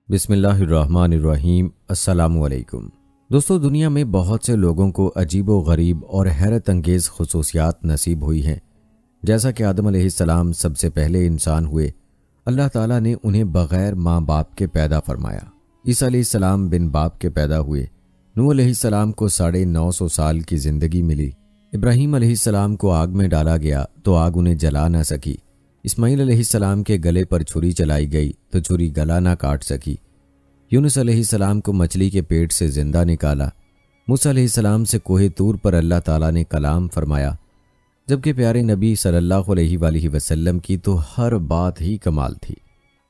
بسم اللہ الرحمن الرحیم۔ السلام علیکم دوستو، دنیا میں بہت سے لوگوں کو عجیب و غریب اور حیرت انگیز خصوصیات نصیب ہوئی ہیں۔ جیسا کہ آدم علیہ السلام سب سے پہلے انسان ہوئے، اللہ تعالیٰ نے انہیں بغیر ماں باپ کے پیدا فرمایا۔ عیسیٰ علیہ السلام بن باپ کے پیدا ہوئے۔ نوح علیہ السلام کو 950 سال کی زندگی ملی۔ ابراہیم علیہ السلام کو آگ میں ڈالا گیا تو آگ انہیں جلا نہ سکی۔ اسماعیل علیہ السلام کے گلے پر چھری چلائی گئی تو چھری گلا نہ کاٹ سکی۔ یونس علیہ السلام کو مچھلی کے پیٹ سے زندہ نکالا۔ موسیٰ علیہ السلام سے کوہ طور پر اللہ تعالیٰ نے کلام فرمایا، جبکہ پیارے نبی صلی اللہ علیہ وآلہ وسلم کی تو ہر بات ہی کمال تھی،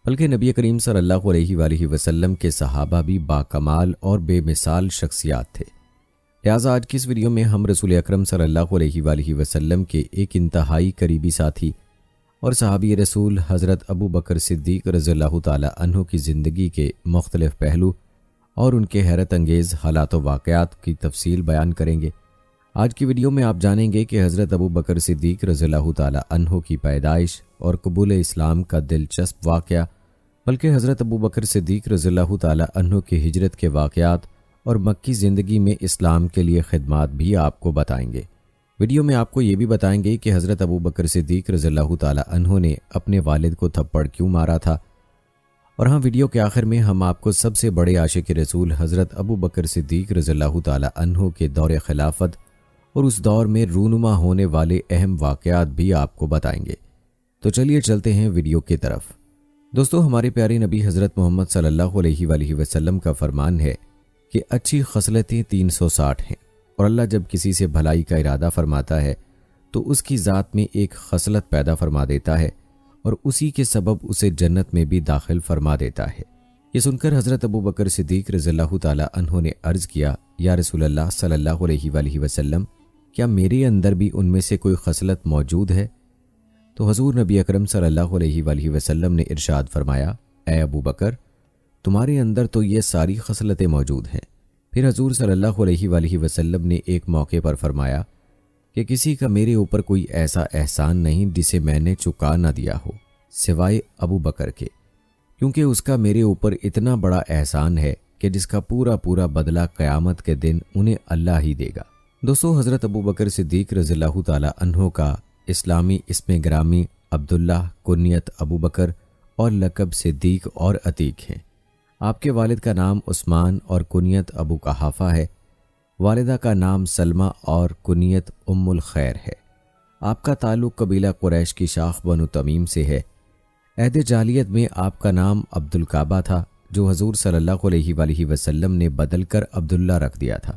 بلکہ نبی کریم صلی اللہ علیہ وآلہ وسلم کے صحابہ بھی باکمال اور بے مثال شخصیات تھے۔ لہٰذا آج کی اس ویڈیو میں ہم رسول اکرم صلی اللہ علیہ وآلہ وسلم کے ایک انتہائی قریبی ساتھی اور صحابی رسول حضرت ابو بکر صدیق رضی اللہ تعالی عنہ کی زندگی کے مختلف پہلو اور ان کے حیرت انگیز حالات و واقعات کی تفصیل بیان کریں گے۔ آج کی ویڈیو میں آپ جانیں گے کہ حضرت ابو بکر صدیق رضی اللہ تعالی عنہ کی پیدائش اور قبول اسلام کا دلچسپ واقعہ، بلکہ حضرت ابو بکر صدیق رضی اللہ تعالی عنہ کی ہجرت کے واقعات اور مکی زندگی میں اسلام کے لیے خدمات بھی آپ کو بتائیں گے۔ ویڈیو میں آپ کو یہ بھی بتائیں گے کہ حضرت ابو بکر صدیق رضی اللہ تعالی عنہ نے اپنے والد کو تھپڑ کیوں مارا تھا، اور ویڈیو کے آخر میں ہم آپ کو سب سے بڑے عاشق رسول حضرت ابو بکر صدیق رضی اللہ تعالی عنہ کے دور خلافت اور اس دور میں رونما ہونے والے اہم واقعات بھی آپ کو بتائیں گے۔ تو چلیے چلتے ہیں ویڈیو کی طرف۔ دوستو، ہمارے پیارے نبی حضرت محمد صلی اللہ علیہ وآلہ وسلم کا فرمان ہے کہ اچھی خصلتیں 360 ہیں، اور اللہ جب کسی سے بھلائی کا ارادہ فرماتا ہے تو اس کی ذات میں ایک خصلت پیدا فرما دیتا ہے اور اسی کے سبب اسے جنت میں بھی داخل فرما دیتا ہے۔ یہ سن کر حضرت ابو بکر صدیق رضی اللہ تعالی عنہ نے عرض کیا، یا رسول اللہ صلی اللہ علیہ وآلہ وسلم، کیا میرے اندر بھی ان میں سے کوئی خصلت موجود ہے؟ تو حضور نبی اکرم صلی اللہ علیہ وآلہ وسلم نے ارشاد فرمایا، اے ابو بکر، تمہارے اندر تو یہ ساری خصلتیں موجود ہیں۔ پھر حضور صلی اللہ علیہ وآلہ وسلم نے ایک موقع پر فرمایا کہ کسی کا میرے اوپر کوئی ایسا احسان نہیں جسے میں نے چکا نہ دیا ہو سوائے ابو بکر کے، کیونکہ اس کا میرے اوپر اتنا بڑا احسان ہے کہ جس کا پورا بدلہ قیامت کے دن انہیں اللہ ہی دے گا۔ دوستو، حضرت ابو بکر صدیق رضی اللہ تعالی عنہ کا اسلامی اسم گرامی عبداللہ، کنیت ابو بکر اور لقب صدیق اور عتیق ہیں۔ آپ کے والد کا نام عثمان اور کنیت ابو قحافہ ہے۔ والدہ کا نام سلمہ اور کنیت ام الخیر ہے۔ آپ کا تعلق قبیلہ قریش کی شاخ بنو تمیم سے ہے۔ عہد جاہلیت میں آپ کا نام عبد الکعبہ تھا، جو حضور صلی اللہ علیہ وآلہ وسلم نے بدل کر عبداللہ رکھ دیا تھا۔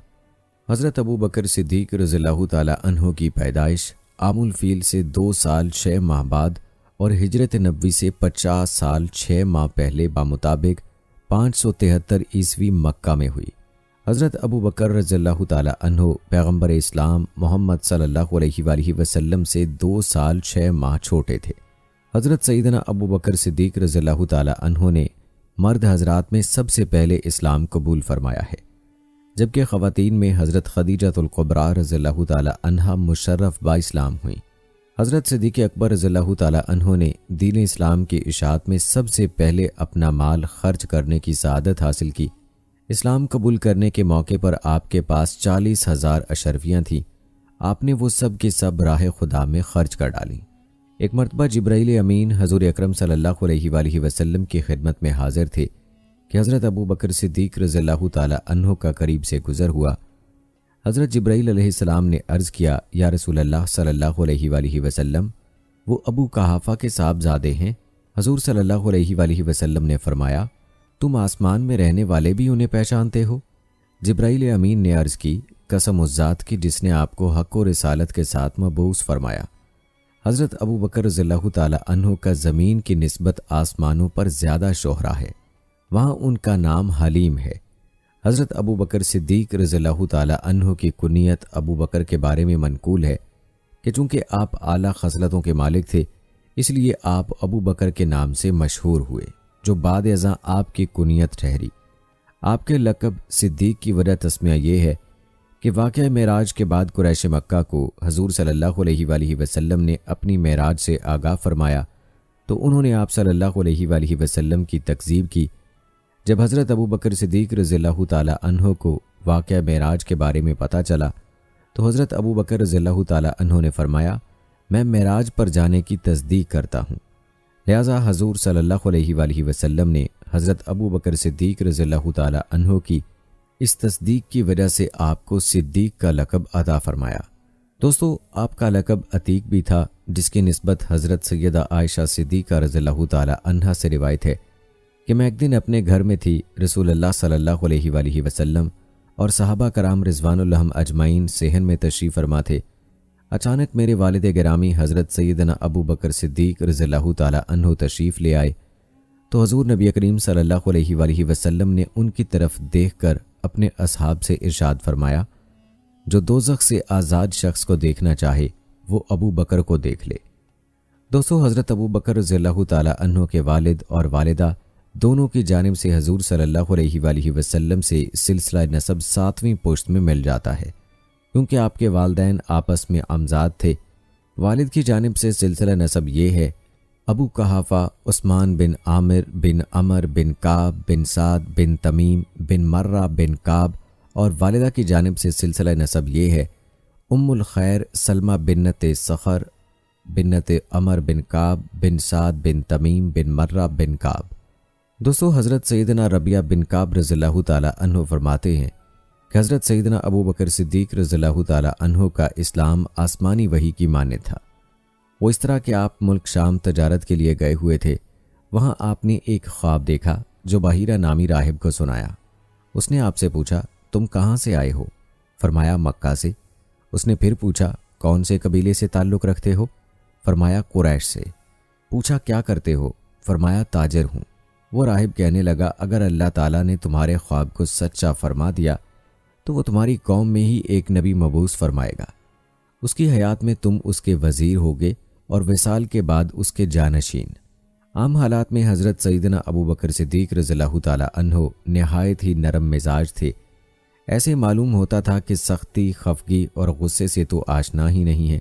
حضرت ابو بکر صدیق رضی اللہ تعالی عنہ کی پیدائش عام الفیل سے 2 سال 6 ماہ بعد اور ہجرت نبوی سے 50 سال 6 ماہ پہلے بمطابق 573 عیسوی مکہ میں ہوئی۔ حضرت ابو بکر رضی اللہ تعالی عنہ پیغمبر اسلام محمد صلی اللہ علیہ وآلہ وسلم سے 2 سال 6 ماہ چھوٹے تھے۔ حضرت سیدنا ابو بکر صدیق رضی اللہ تعالی عنہ نے مرد حضرات میں سب سے پہلے اسلام قبول فرمایا ہے، جبکہ خواتین میں حضرت خدیجہ الکبریٰ رضی اللہ تعالی عنہا مشرف با اسلام ہوئیں۔ حضرت صدیق اکبر رضی اللہ تعالی عنہ نے دین اسلام کی اشاعت میں سب سے پہلے اپنا مال خرچ کرنے کی سعادت حاصل کی۔ اسلام قبول کرنے کے موقع پر آپ کے پاس 40,000 اشرفیاں تھیں۔ آپ نے وہ سب کے سب راہ خدا میں خرچ کر ڈالیں۔ ایک مرتبہ جبرائیل امین حضور اکرم صلی اللہ علیہ وآلہ وسلم کی خدمت میں حاضر تھے کہ حضرت ابو بکر صدیق رضی اللہ تعالی عنہ کا قریب سے گزر ہوا۔ حضرت جبرائیل علیہ السلام نے عرض کیا، یا رسول اللہ صلی اللہ علیہ وآلہ وسلم، وہ ابو قحافہ کے صاحبزادے ہیں۔ حضور صلی اللہ علیہ وآلہ وسلم نے فرمایا، تم آسمان میں رہنے والے بھی انہیں پہچانتے ہو؟ جبرائیل امین نے عرض کی، قسم اس ذات کی جس نے آپ کو حق و رسالت کے ساتھ مبعوث فرمایا۔ حضرت ابو بکر رضی اللہ تعالی عنہ کا زمین کی نسبت آسمانوں پر زیادہ شہرہ ہے، وہاں ان کا نام حلیم ہے۔ حضرت ابو بکر صدیق رضی اللہ تعالی عنہ کی کنیت ابو بکر کے بارے میں منقول ہے کہ چونکہ آپ اعلیٰ خصلتوں کے مالک تھے، اس لیے آپ ابو بکر کے نام سے مشہور ہوئے، جو بعد ازاں آپ کی کنیت ٹھہری۔ آپ کے لقب صدیق کی وجہ تسمیہ یہ ہے کہ واقعہ معراج کے بعد قریش مکہ کو حضور صلی اللہ علیہ وآلہ وسلم نے اپنی معراج سے آگاہ فرمایا تو انہوں نے آپ صلی اللہ علیہ وآلہ وسلم کی تکذیب کی، جب حضرت ابو بکر صدیق رضی اللہ تعالی عنہ کو واقعہ معراج کے بارے میں پتہ چلا تو حضرت ابو بکر رضی اللہ تعالی عنہ نے فرمایا، میں معراج پر جانے کی تصدیق کرتا ہوں۔ لہٰذا حضور صلی اللہ علیہ وآلہ وسلم نے حضرت ابو بکر صدیق رضی اللہ تعالی عنہ کی اس تصدیق کی وجہ سے آپ کو صدیق کا لقب عطا فرمایا۔ دوستو، آپ کا لقب عتیق بھی تھا، جس کی نسبت حضرت سیدہ عائشہ صدیقہ رضی اللہ تعالی عنہا سے روایت ہے کہ میں ایک دن اپنے گھر میں تھی، رسول اللہ صلی اللہ علیہ وآلہ وسلم اور صحابہ کرام رضوان اللہ اجمعین صحن میں تشریف فرما تھے۔ اچانک میرے والد گرامی حضرت سیدنا ابو بکر صدیق رضی اللہ تعالی عنہ تشریف لے آئے تو حضور نبی کریم صلی اللہ علیہ وآلہ وسلم نے ان کی طرف دیکھ کر اپنے اصحاب سے ارشاد فرمایا، جو دوزخ سے آزاد شخص کو دیکھنا چاہے وہ ابو بکر کو دیکھ لے۔ دوستو، حضرت ابو بکر رضی اللہ تعالی عنہ کے والد اور والدہ دونوں کی جانب سے حضور صلی اللہ علیہ وآلہ وسلم سے سلسلہ نسب 7ویں پشت میں مل جاتا ہے، کیونکہ آپ کے والدین آپس میں امزاد تھے۔ والد کی جانب سے سلسلہ نسب یہ ہے: ابو قحافہ عثمان بن عامر بن عمر بن کعب بن سعد بن تمیم بن مرہ بن کعب، اور والدہ کی جانب سے سلسلہ نسب یہ ہے: ام الخیر سلمہ بنت صخر بنت عمر بن کعب بن سعد بن تمیم بن مرہ بن کعب۔ دوستو، حضرت سیدنا ربیعہ بن کعب رضی اللہ تعالی عنہ فرماتے ہیں کہ حضرت سیدنا ابو بکر صدیق رضی اللہ تعالی عنہ کا اسلام آسمانی وحی کی مانند تھا۔ وہ اس طرح کہ آپ ملک شام تجارت کے لیے گئے ہوئے تھے، وہاں آپ نے ایک خواب دیکھا جو بحیرہ نامی راہب کو سنایا۔ اس نے آپ سے پوچھا، تم کہاں سے آئے ہو؟ فرمایا، مکہ سے۔ اس نے پھر پوچھا، کون سے قبیلے سے تعلق رکھتے ہو؟ فرمایا، قریش سے۔ پوچھا، کیا کرتے ہو؟ فرمایا، تاجر ہوں۔ وہ راہب کہنے لگا، اگر اللہ تعالیٰ نے تمہارے خواب کو سچا فرما دیا تو وہ تمہاری قوم میں ہی ایک نبی مبعوث فرمائے گا، اس کی حیات میں تم اس کے وزیر ہوگے اور وصال کے بعد اس کے جانشین۔ عام حالات میں حضرت سیدنا ابو بکر صدیق رضی اللہ تعالی عنہ نہایت ہی نرم مزاج تھے۔ ایسے معلوم ہوتا تھا کہ سختی، خفگی اور غصے سے تو آشنا ہی نہیں ہے۔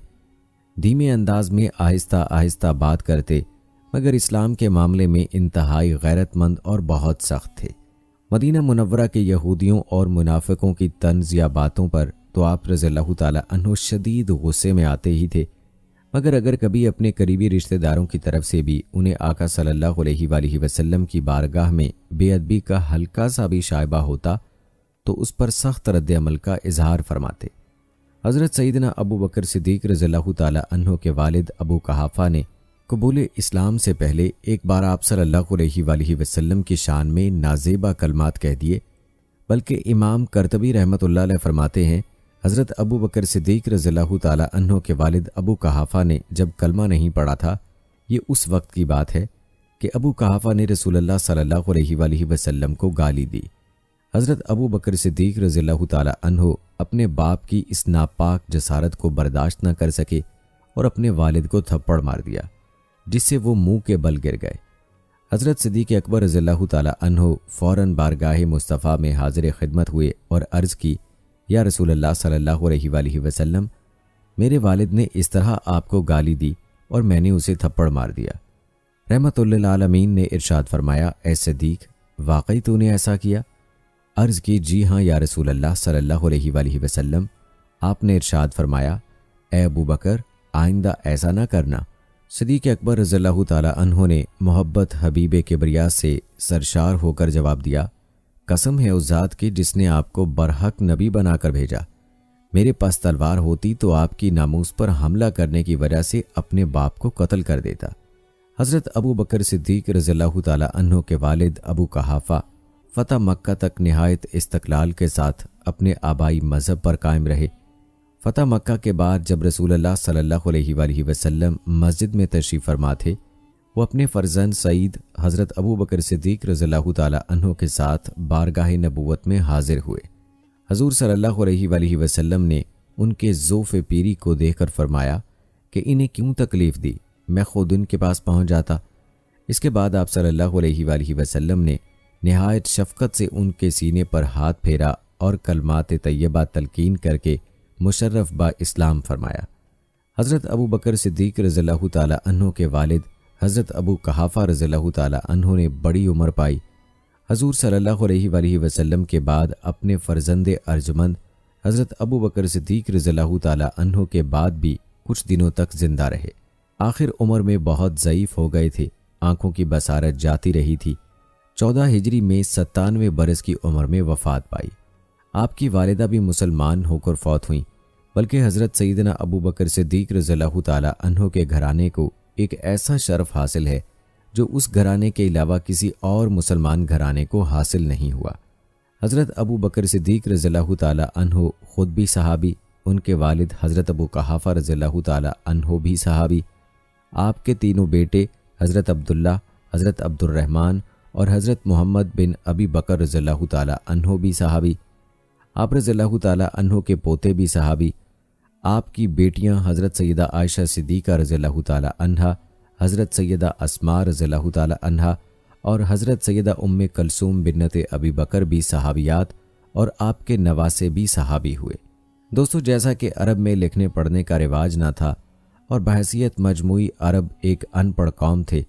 دھیمے انداز میں آہستہ آہستہ بات کرتے، مگر اسلام کے معاملے میں انتہائی غیرت مند اور بہت سخت تھے۔ مدینہ منورہ کے یہودیوں اور منافقوں کی طنز یا باتوں پر تو آپ رضی اللہ تعالی عنہ شدید غصے میں آتے ہی تھے، مگر اگر کبھی اپنے قریبی رشتہ داروں کی طرف سے بھی انہیں آقا صلی اللہ علیہ وآلہ وسلم کی بارگاہ میں بے ادبی کا ہلکا سا بھی شائبہ ہوتا تو اس پر سخت رد عمل کا اظہار فرماتے۔ حضرت سیدنا ابو بکر صدیق رضی اللہ تعالی عنہ کے والد ابو قحافہ نے قبول اسلام سے پہلے ایک بار آپ صلی اللہ علیہ وآلہ وسلم کی شان میں نازیبا کلمات کہہ دیے، بلکہ امام قرطبی رحمۃ اللہ علیہ فرماتے ہیں، حضرت ابو بکر صدیق رضی اللہ تعالی عنہ کے والد ابو قحافہ نے جب کلمہ نہیں پڑھا تھا، یہ اس وقت کی بات ہے کہ ابو قحافہ نے رسول اللہ صلی اللہ علیہ وآلہ وسلم کو گالی دی۔ حضرت ابو بکر صدیق رضی اللہ تعالی عنہ اپنے باپ کی اس ناپاک جسارت کو برداشت نہ کر سکے اور اپنے والد کو تھپڑ مار دیا، جس سے وہ منہ کے بل گر گئے۔ حضرت صدیق اکبر رضی اللہ تعالی عنہ فوراً بارگاہ مصطفیٰ میں حاضر خدمت ہوئے اور عرض کی، یا رسول اللہ صلی اللہ علیہ وآلہ وسلم، میرے والد نے اس طرح آپ کو گالی دی اور میں نے اسے تھپڑ مار دیا۔ رحمت للعالمین نے ارشاد فرمایا، اے صدیق، واقعی تو نے ایسا کیا؟ عرض کی، جی ہاں یا رسول اللہ صلی اللہ علیہ وآلہ وسلم۔ آپ نے ارشاد فرمایا، اے ابو بکر، آئندہ ایسا نہ کرنا۔ صدیق اکبر رضی اللہ تعالی عنہ نے محبت حبیب کبریا سے سرشار ہو کر جواب دیا، قسم ہے اس ذات کی جس نے آپ کو برحق نبی بنا کر بھیجا، میرے پاس تلوار ہوتی تو آپ کی ناموس پر حملہ کرنے کی وجہ سے اپنے باپ کو قتل کر دیتا۔ حضرت ابو بکر صدیق رضی اللہ تعالی عنہ کے والد ابو قحافہ فتح مکہ تک نہایت استقلال کے ساتھ اپنے آبائی مذہب پر قائم رہے۔ فتح مکہ کے بعد جب رسول اللہ صلی اللہ علیہ وآلہ وسلم مسجد میں تشریف فرما تھے، وہ اپنے فرزند سعید حضرت ابو بکر صدیق رضی اللہ تعالی عنہ کے ساتھ بارگاہ نبوت میں حاضر ہوئے۔ حضور صلی اللہ علیہ وآلہ وسلم نے ان کے ذوف پیری کو دیکھ کر فرمایا کہ انہیں کیوں تکلیف دی، میں خود ان کے پاس پہنچ جاتا۔ اس کے بعد آپ صلی اللہ علیہ وآلہ وسلم نے نہایت شفقت سے ان کے سینے پر ہاتھ پھیرا اور کلمات طیبہ تلقین کر کے مشرف با اسلام فرمایا۔ حضرت ابو بکر صدیق رضی اللہ تعالی عنہ کے والد حضرت ابو قحافہ رضی اللہ تعالی عنہ نے بڑی عمر پائی۔ حضور صلی اللہ علیہ وآلہ وسلم کے بعد اپنے فرزند ارجمند حضرت ابو بکر صدیق رضی اللہ تعالیٰ عنہ کے بعد بھی کچھ دنوں تک زندہ رہے۔ آخر عمر میں بہت ضعیف ہو گئے تھے، آنکھوں کی بصارت جاتی رہی تھی۔ 14 ہجری میں 97 برس کی عمر میں وفات پائی۔ آپ کی والدہ بھی مسلمان ہو کر فوت ہوئیں، بلکہ حضرت سیدنا ابو بکر صدیق رضی اللہ تعالیٰ عنہ کے گھرانے کو ایک ایسا شرف حاصل ہے جو اس گھرانے کے علاوہ کسی اور مسلمان گھرانے کو حاصل نہیں ہوا۔ حضرت ابو بکر صدیق رضی اللہ تعالیٰ عنہ خود بھی صحابی، ان کے والد حضرت ابو قحافہ رضی اللہ تعالیٰ عنہ بھی صحابی، آپ کے تینوں بیٹے حضرت عبداللہ، حضرت عبد الرحمن اور حضرت محمد بن ابی بکر رضی اللہ تعالیٰ عنہ بھی صحابی، آپ رضی اللہ تعالیٰ عنہ کے پوتے بھی صحابی، آپ کی بیٹیاں حضرت سیدہ عائشہ صدیقہ رضی اللہ تعالیٰ عنہا، حضرت سیدہ اسماء رضی اللہ تعالیٰ عنہا اور حضرت سیدہ ام کلثوم بنت ابی بکر بھی صحابیات اور آپ کے نواسے بھی صحابی ہوئے۔ دوستو، جیسا کہ عرب میں لکھنے پڑھنے کا رواج نہ تھا اور بحیثیت مجموعی عرب ایک ان پڑھ قوم تھے،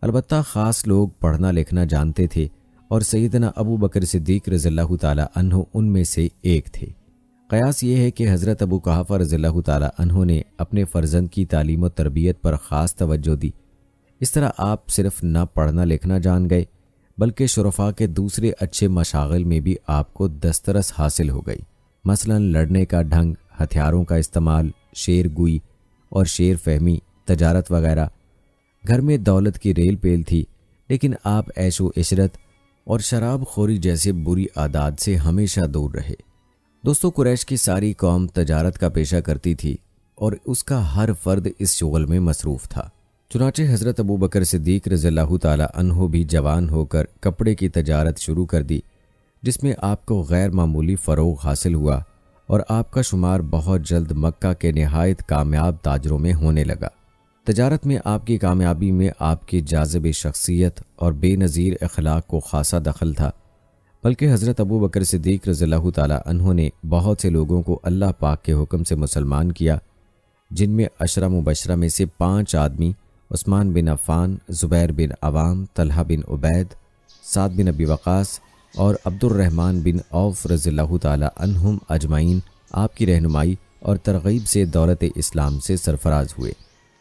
البتہ خاص لوگ پڑھنا لکھنا جانتے تھے اور سیدنا ابو بکر صدیق رضی اللہ تعالیٰ عنہ ان میں سے ایک تھے۔ قیاس یہ ہے کہ حضرت ابو قحافہ رضی اللہ تعالیٰ عنہ نے اپنے فرزند کی تعلیم و تربیت پر خاص توجہ دی۔ اس طرح آپ صرف نہ پڑھنا لکھنا جان گئے بلکہ شرفاء کے دوسرے اچھے مشاغل میں بھی آپ کو دسترس حاصل ہو گئی، مثلا لڑنے کا ڈھنگ، ہتھیاروں کا استعمال، شعر گوئی اور شعر فہمی، تجارت وغیرہ۔ گھر میں دولت کی ریل پیل تھی، لیکن آپ عیش و عشرت اور شراب خوری جیسے بری عادات سے ہمیشہ دور رہے۔ دوستو، قریش کی ساری قوم تجارت کا پیشہ کرتی تھی اور اس کا ہر فرد اس شغل میں مصروف تھا۔ چنانچہ حضرت ابو بکر صدیق رضی اللہ تعالیٰ عنہ بھی جوان ہو کر کپڑے کی تجارت شروع کر دی، جس میں آپ کو غیر معمولی فروغ حاصل ہوا اور آپ کا شمار بہت جلد مکہ کے نہایت کامیاب تاجروں میں ہونے لگا۔ تجارت میں آپ کی کامیابی میں آپ کی جاذب شخصیت اور بے نظیر اخلاق کو خاصا دخل تھا، بلکہ حضرت ابو بکر صدیق رضی اللہ تعالیٰ عنہ نے بہت سے لوگوں کو اللہ پاک کے حکم سے مسلمان کیا، جن میں عشرہ مبشرہ میں سے 5 آدمی عثمان بن عفان، زبیر بن عوام، طلحہ بن عبید، سعد بن ابی وقاص اور عبد الرحمن بن عوف رضی اللہ تعالیٰ عنہم اجمعین آپ کی رہنمائی اور ترغیب سے دولت اسلام سے سرفراز ہوئے۔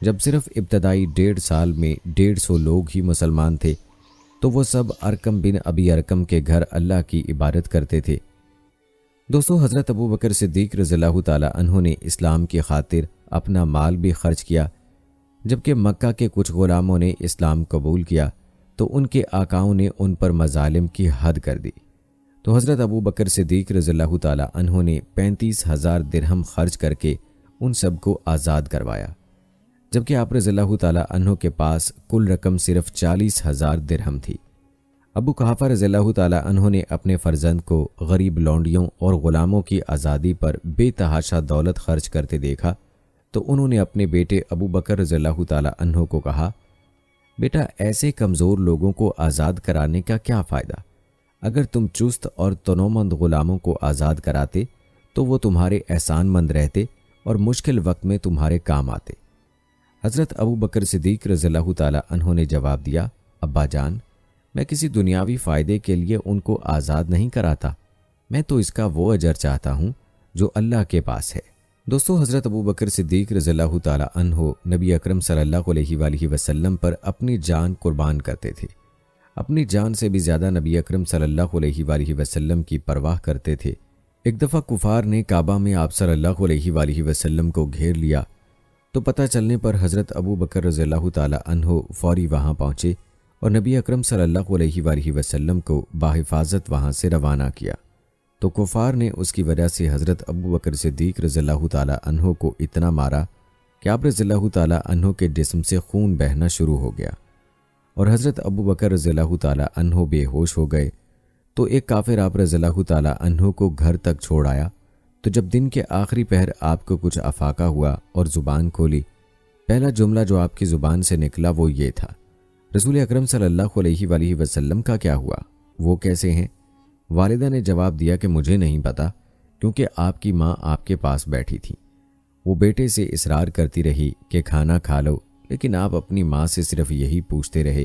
جب صرف ابتدائی 1.5 سال میں 150 لوگ ہی مسلمان تھے تو وہ سب ارکم بن ابی ارکم کے گھر اللہ کی عبادت کرتے تھے۔ دوستو، حضرت ابو بکر صدیق رضی اللہ تعالیٰ عنہ نے اسلام کی خاطر اپنا مال بھی خرچ کیا۔ جبکہ مکہ کے کچھ غلاموں نے اسلام قبول کیا تو ان کے آقاؤں نے ان پر مظالم کی حد کر دی، تو حضرت ابو بکر صدیق رضی اللہ تعالیٰ عنہ نے 35,000 درہم خرچ کر کے ان سب کو آزاد کروایا، جبکہ آپ رضی اللہ تعالیٰ عنہ کے پاس کل رقم صرف 40,000 درہم تھی۔ ابو قحافہ رضی اللہ تعالیٰ عنہ نے اپنے فرزند کو غریب لونڈیوں اور غلاموں کی آزادی پر بے تحاشا دولت خرچ کرتے دیکھا تو انہوں نے اپنے بیٹے ابو بکر رضی اللہ تعالیٰ عنہ کو کہا، بیٹا، ایسے کمزور لوگوں کو آزاد کرانے کا کیا فائدہ؟ اگر تم چست اور تنومند غلاموں کو آزاد کراتے تو وہ تمہارے احسان مند رہتے اور مشکل وقت میں تمہارے کام آتے۔ حضرت ابو بکر صدیق رضی اللہ تعالیٰ عنہ نے جواب دیا، ابا جان، میں کسی دنیاوی فائدے کے لیے ان کو آزاد نہیں کراتا، میں تو اس کا وہ اجر چاہتا ہوں جو اللہ کے پاس ہے۔ دوستو، حضرت ابو بکر صدیق رضی اللہ تعالیٰ عنہ نبی اکرم صلی اللہ علیہ وآلہ وسلم پر اپنی جان قربان کرتے تھے، اپنی جان سے بھی زیادہ نبی اکرم صلی اللہ علیہ وآلہ وسلم کی پرواہ کرتے تھے۔ ایک دفعہ کفار نے کعبہ میں آپ صلی اللہ علیہ وآلہ وسلم کو گھیر لیا تو پتہ چلنے پر حضرت ابو بکر رضی اللہ تعالیٰ عنہ فوری وہاں پہنچے اور نبی اکرم صلی اللہ علیہ وآلہ وسلم کو بحفاظت وہاں سے روانہ کیا، تو کفار نے اس کی وجہ سے حضرت ابو بکر صدیق رضی اللہ تعالیٰ عنہ کو اتنا مارا کہ آپ رضی اللہ تعالیٰ عنہ کے جسم سے خون بہنا شروع ہو گیا اور حضرت ابو بکر رضی اللہ تعالیٰ عنہ بے ہوش ہو گئے۔ تو ایک کافر آپ رضی اللہ تعالیٰ عنہ کو گھر تک چھوڑ آیا، تو جب دن کے آخری پہر آپ کو کچھ افاقہ ہوا اور زبان کھولی، پہلا جملہ جو آپ کی زبان سے نکلا وہ یہ تھا، رسول اکرم صلی اللہ علیہ وآلہ وسلم کا کیا ہوا، وہ کیسے ہیں؟ والدہ نے جواب دیا کہ مجھے نہیں پتا، کیونکہ آپ کی ماں آپ کے پاس بیٹھی تھی۔ وہ بیٹے سے اصرار کرتی رہی کہ کھانا کھا لو، لیکن آپ اپنی ماں سے صرف یہی پوچھتے رہے،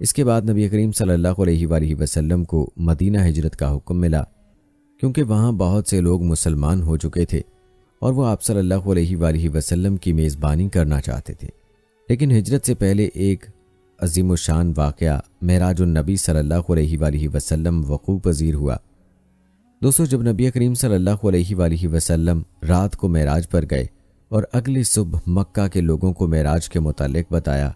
اس کے بعد نبی کریم صلی اللہ علیہ وآلہ وسلم کو مدینہ ہجرت کا حکم ملا، کیونکہ وہاں بہت سے لوگ مسلمان ہو چکے تھے اور وہ آپ صلی اللہ علیہ وآلہ وسلم کی میزبانی کرنا چاہتے تھے۔ لیکن ہجرت سے پہلے ایک عظیم الشان واقعہ معراج النبی صلی اللہ علیہ وآلہ وسلم وقوع پذیر ہوا۔ دوستو، جب نبی کریم صلی اللہ علیہ وآلہ وسلم رات کو معراج پر گئے اور اگلی صبح مکہ کے لوگوں کو معراج کے متعلق بتایا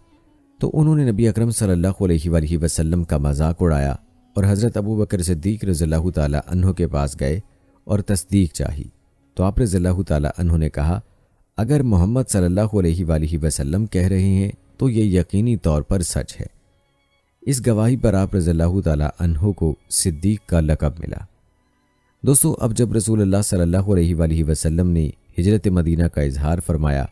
تو انہوں نے نبی اکرم صلی اللہ علیہ وآلہ وسلم کا مذاق اڑایا اور حضرت ابوبکر صدیق رضی اللہ تعالی عنہ کے پاس گئے اور تصدیق چاہی تو آپ رضی اللہ تعالی عنہ نے کہا، اگر محمد صلی اللہ علیہ وآلہ وسلم کہہ رہے ہیں تو یہ یقینی طور پر سچ ہے۔ اس گواہی پر آپ رضی اللہ تعالی عنہ کو صدیق کا لقب ملا۔ دوستو، اب جب رسول اللہ صلی اللہ علیہ وآلہ وسلم نے ہجرت مدینہ کا اظہار فرمایا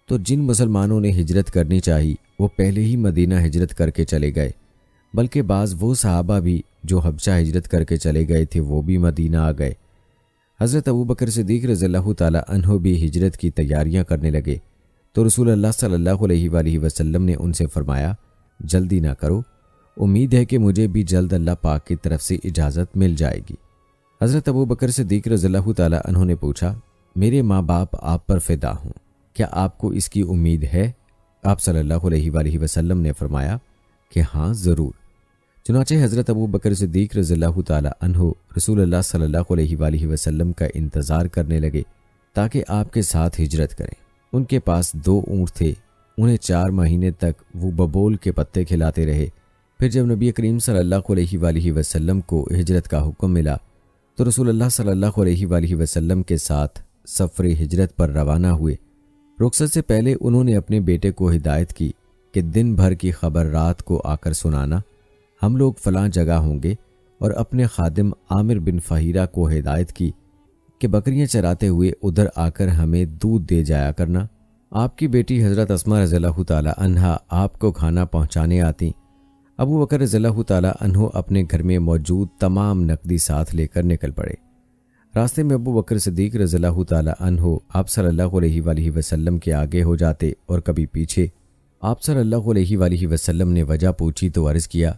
تو جن مسلمانوں نے ہجرت کرنی چاہی وہ پہلے ہی مدینہ ہجرت کر کے چلے گئے، بلکہ بعض وہ صحابہ بھی جو حبشہ ہجرت کر کے چلے گئے تھے وہ بھی مدینہ آ گئے۔ حضرت ابوبکر صدیق رضی اللہ تعالی عنہ بھی ہجرت کی تیاریاں کرنے لگے تو رسول اللہ صلی اللہ علیہ وآلہ وسلم نے ان سے فرمایا، جلدی نہ کرو، امید ہے کہ مجھے بھی جلد اللہ پاک کی طرف سے اجازت مل جائے گی۔ حضرت ابوبکر صدیق رضی اللہ تعالی عنہ نے پوچھا، میرے ماں باپ آپ پر فدا ہوں، کیا آپ کو اس کی امید ہے؟ آپ صلی اللہ علیہ وآلہ وسلم نے فرمایا کہ ہاں ضرور۔ چنانچہ حضرت ابوبکر صدیق رضی اللہ تعالی عنہ رسول اللہ صلی اللہ علیہ وآلہ وسلم کا انتظار کرنے لگے تاکہ آپ کے ساتھ ہجرت کریں۔ ان کے پاس 2 اونٹ تھے، انہیں 4 مہینے تک وہ ببول کے پتے کھلاتے رہے۔ پھر جب نبی کریم صلی اللہ علیہ وآلہ وسلم کو ہجرت کا حکم ملا تو رسول اللہ صلی اللہ علیہ وآلہ وسلم کے ساتھ سفر ہجرت پر روانہ ہوئے۔ رخصت سے پہلے انہوں نے اپنے بیٹے کو ہدایت کی کہ دن بھر کی خبر رات کو آ کر سنانا، ہم لوگ فلاں جگہ ہوں گے، اور اپنے خادم عامر بن فہیرہ کو ہدایت کی کہ بکریاں چراتے ہوئے ادھر آ کر ہمیں دودھ دے جایا کرنا۔ آپ کی بیٹی حضرت اسماء رضی اللہ تعالی عنہا آپ کو کھانا پہنچانے آتی۔ ابوبکر رضی اللہ تعالی عنہ اپنے گھر میں موجود تمام نقدی ساتھ لے کر نکل پڑے۔ راستے میں ابوبکر صدیق رضی اللہ تعالی عنہ آپ صلی اللہ علیہ وآلہ وسلم کے آگے ہو جاتے اور کبھی پیچھے۔ آپ صلی اللہ علیہ وآلہ وسلم نے وجہ پوچھی تو عرض کیا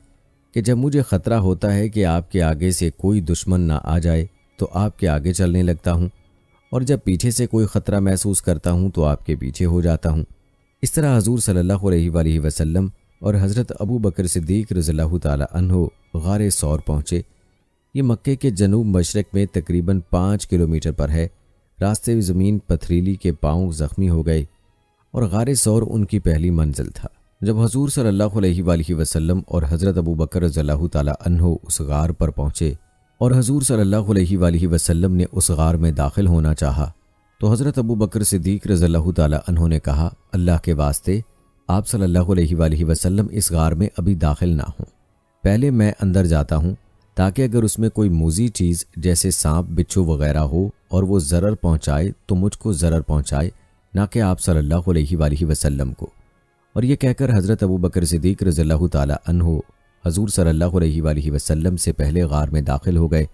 کہ جب مجھے خطرہ ہوتا ہے کہ آپ کے آگے سے کوئی دشمن نہ آ جائے تو آپ کے آگے چلنے لگتا ہوں، اور جب پیچھے سے کوئی خطرہ محسوس کرتا ہوں تو آپ کے پیچھے ہو جاتا ہوں۔ اس طرح حضور صلی اللہ علیہ وآلہ وسلم اور حضرت ابوبکر صدیق رضی اللہ تعالی عنہ غار ثور پہنچے۔ یہ مکے کے جنوب مشرق میں تقریباً 5 کلومیٹر پر ہے۔ راستے میں زمین پتھریلی کے پاؤں زخمی ہو گئے اور غار ثور ان کی پہلی منزل تھا۔ جب حضور صلی اللہ علیہ وآلہ وسلم اور حضرت ابوبکر رضی اللہ تعالی عنہ اس غار پر پہنچے اور حضور صلی اللہ علیہ وآلہ وسلم نے اس غار میں داخل ہونا چاہا تو حضرت ابوبکر صدیق رضی اللہ تعالی عنہ نے کہا، اللہ کے واسطے آپ صلی اللہ علیہ وآلہ وسلم اس غار میں ابھی داخل نہ ہوں، پہلے میں اندر جاتا ہوں تاکہ اگر اس میں کوئی موذی چیز جیسے سانپ بچھو وغیرہ ہو اور وہ ضرر پہنچائے تو مجھ کو ضرر پہنچائے، نہ کہ آپ صلی اللہ علیہ وآلہ وسلم کو۔ اور یہ کہہ کر حضرت ابوبکر صدیق رضی اللہ تعالی عنہ حضور صلی اللہ علیہ وآلہ وسلم سے پہلے غار میں داخل ہو گئے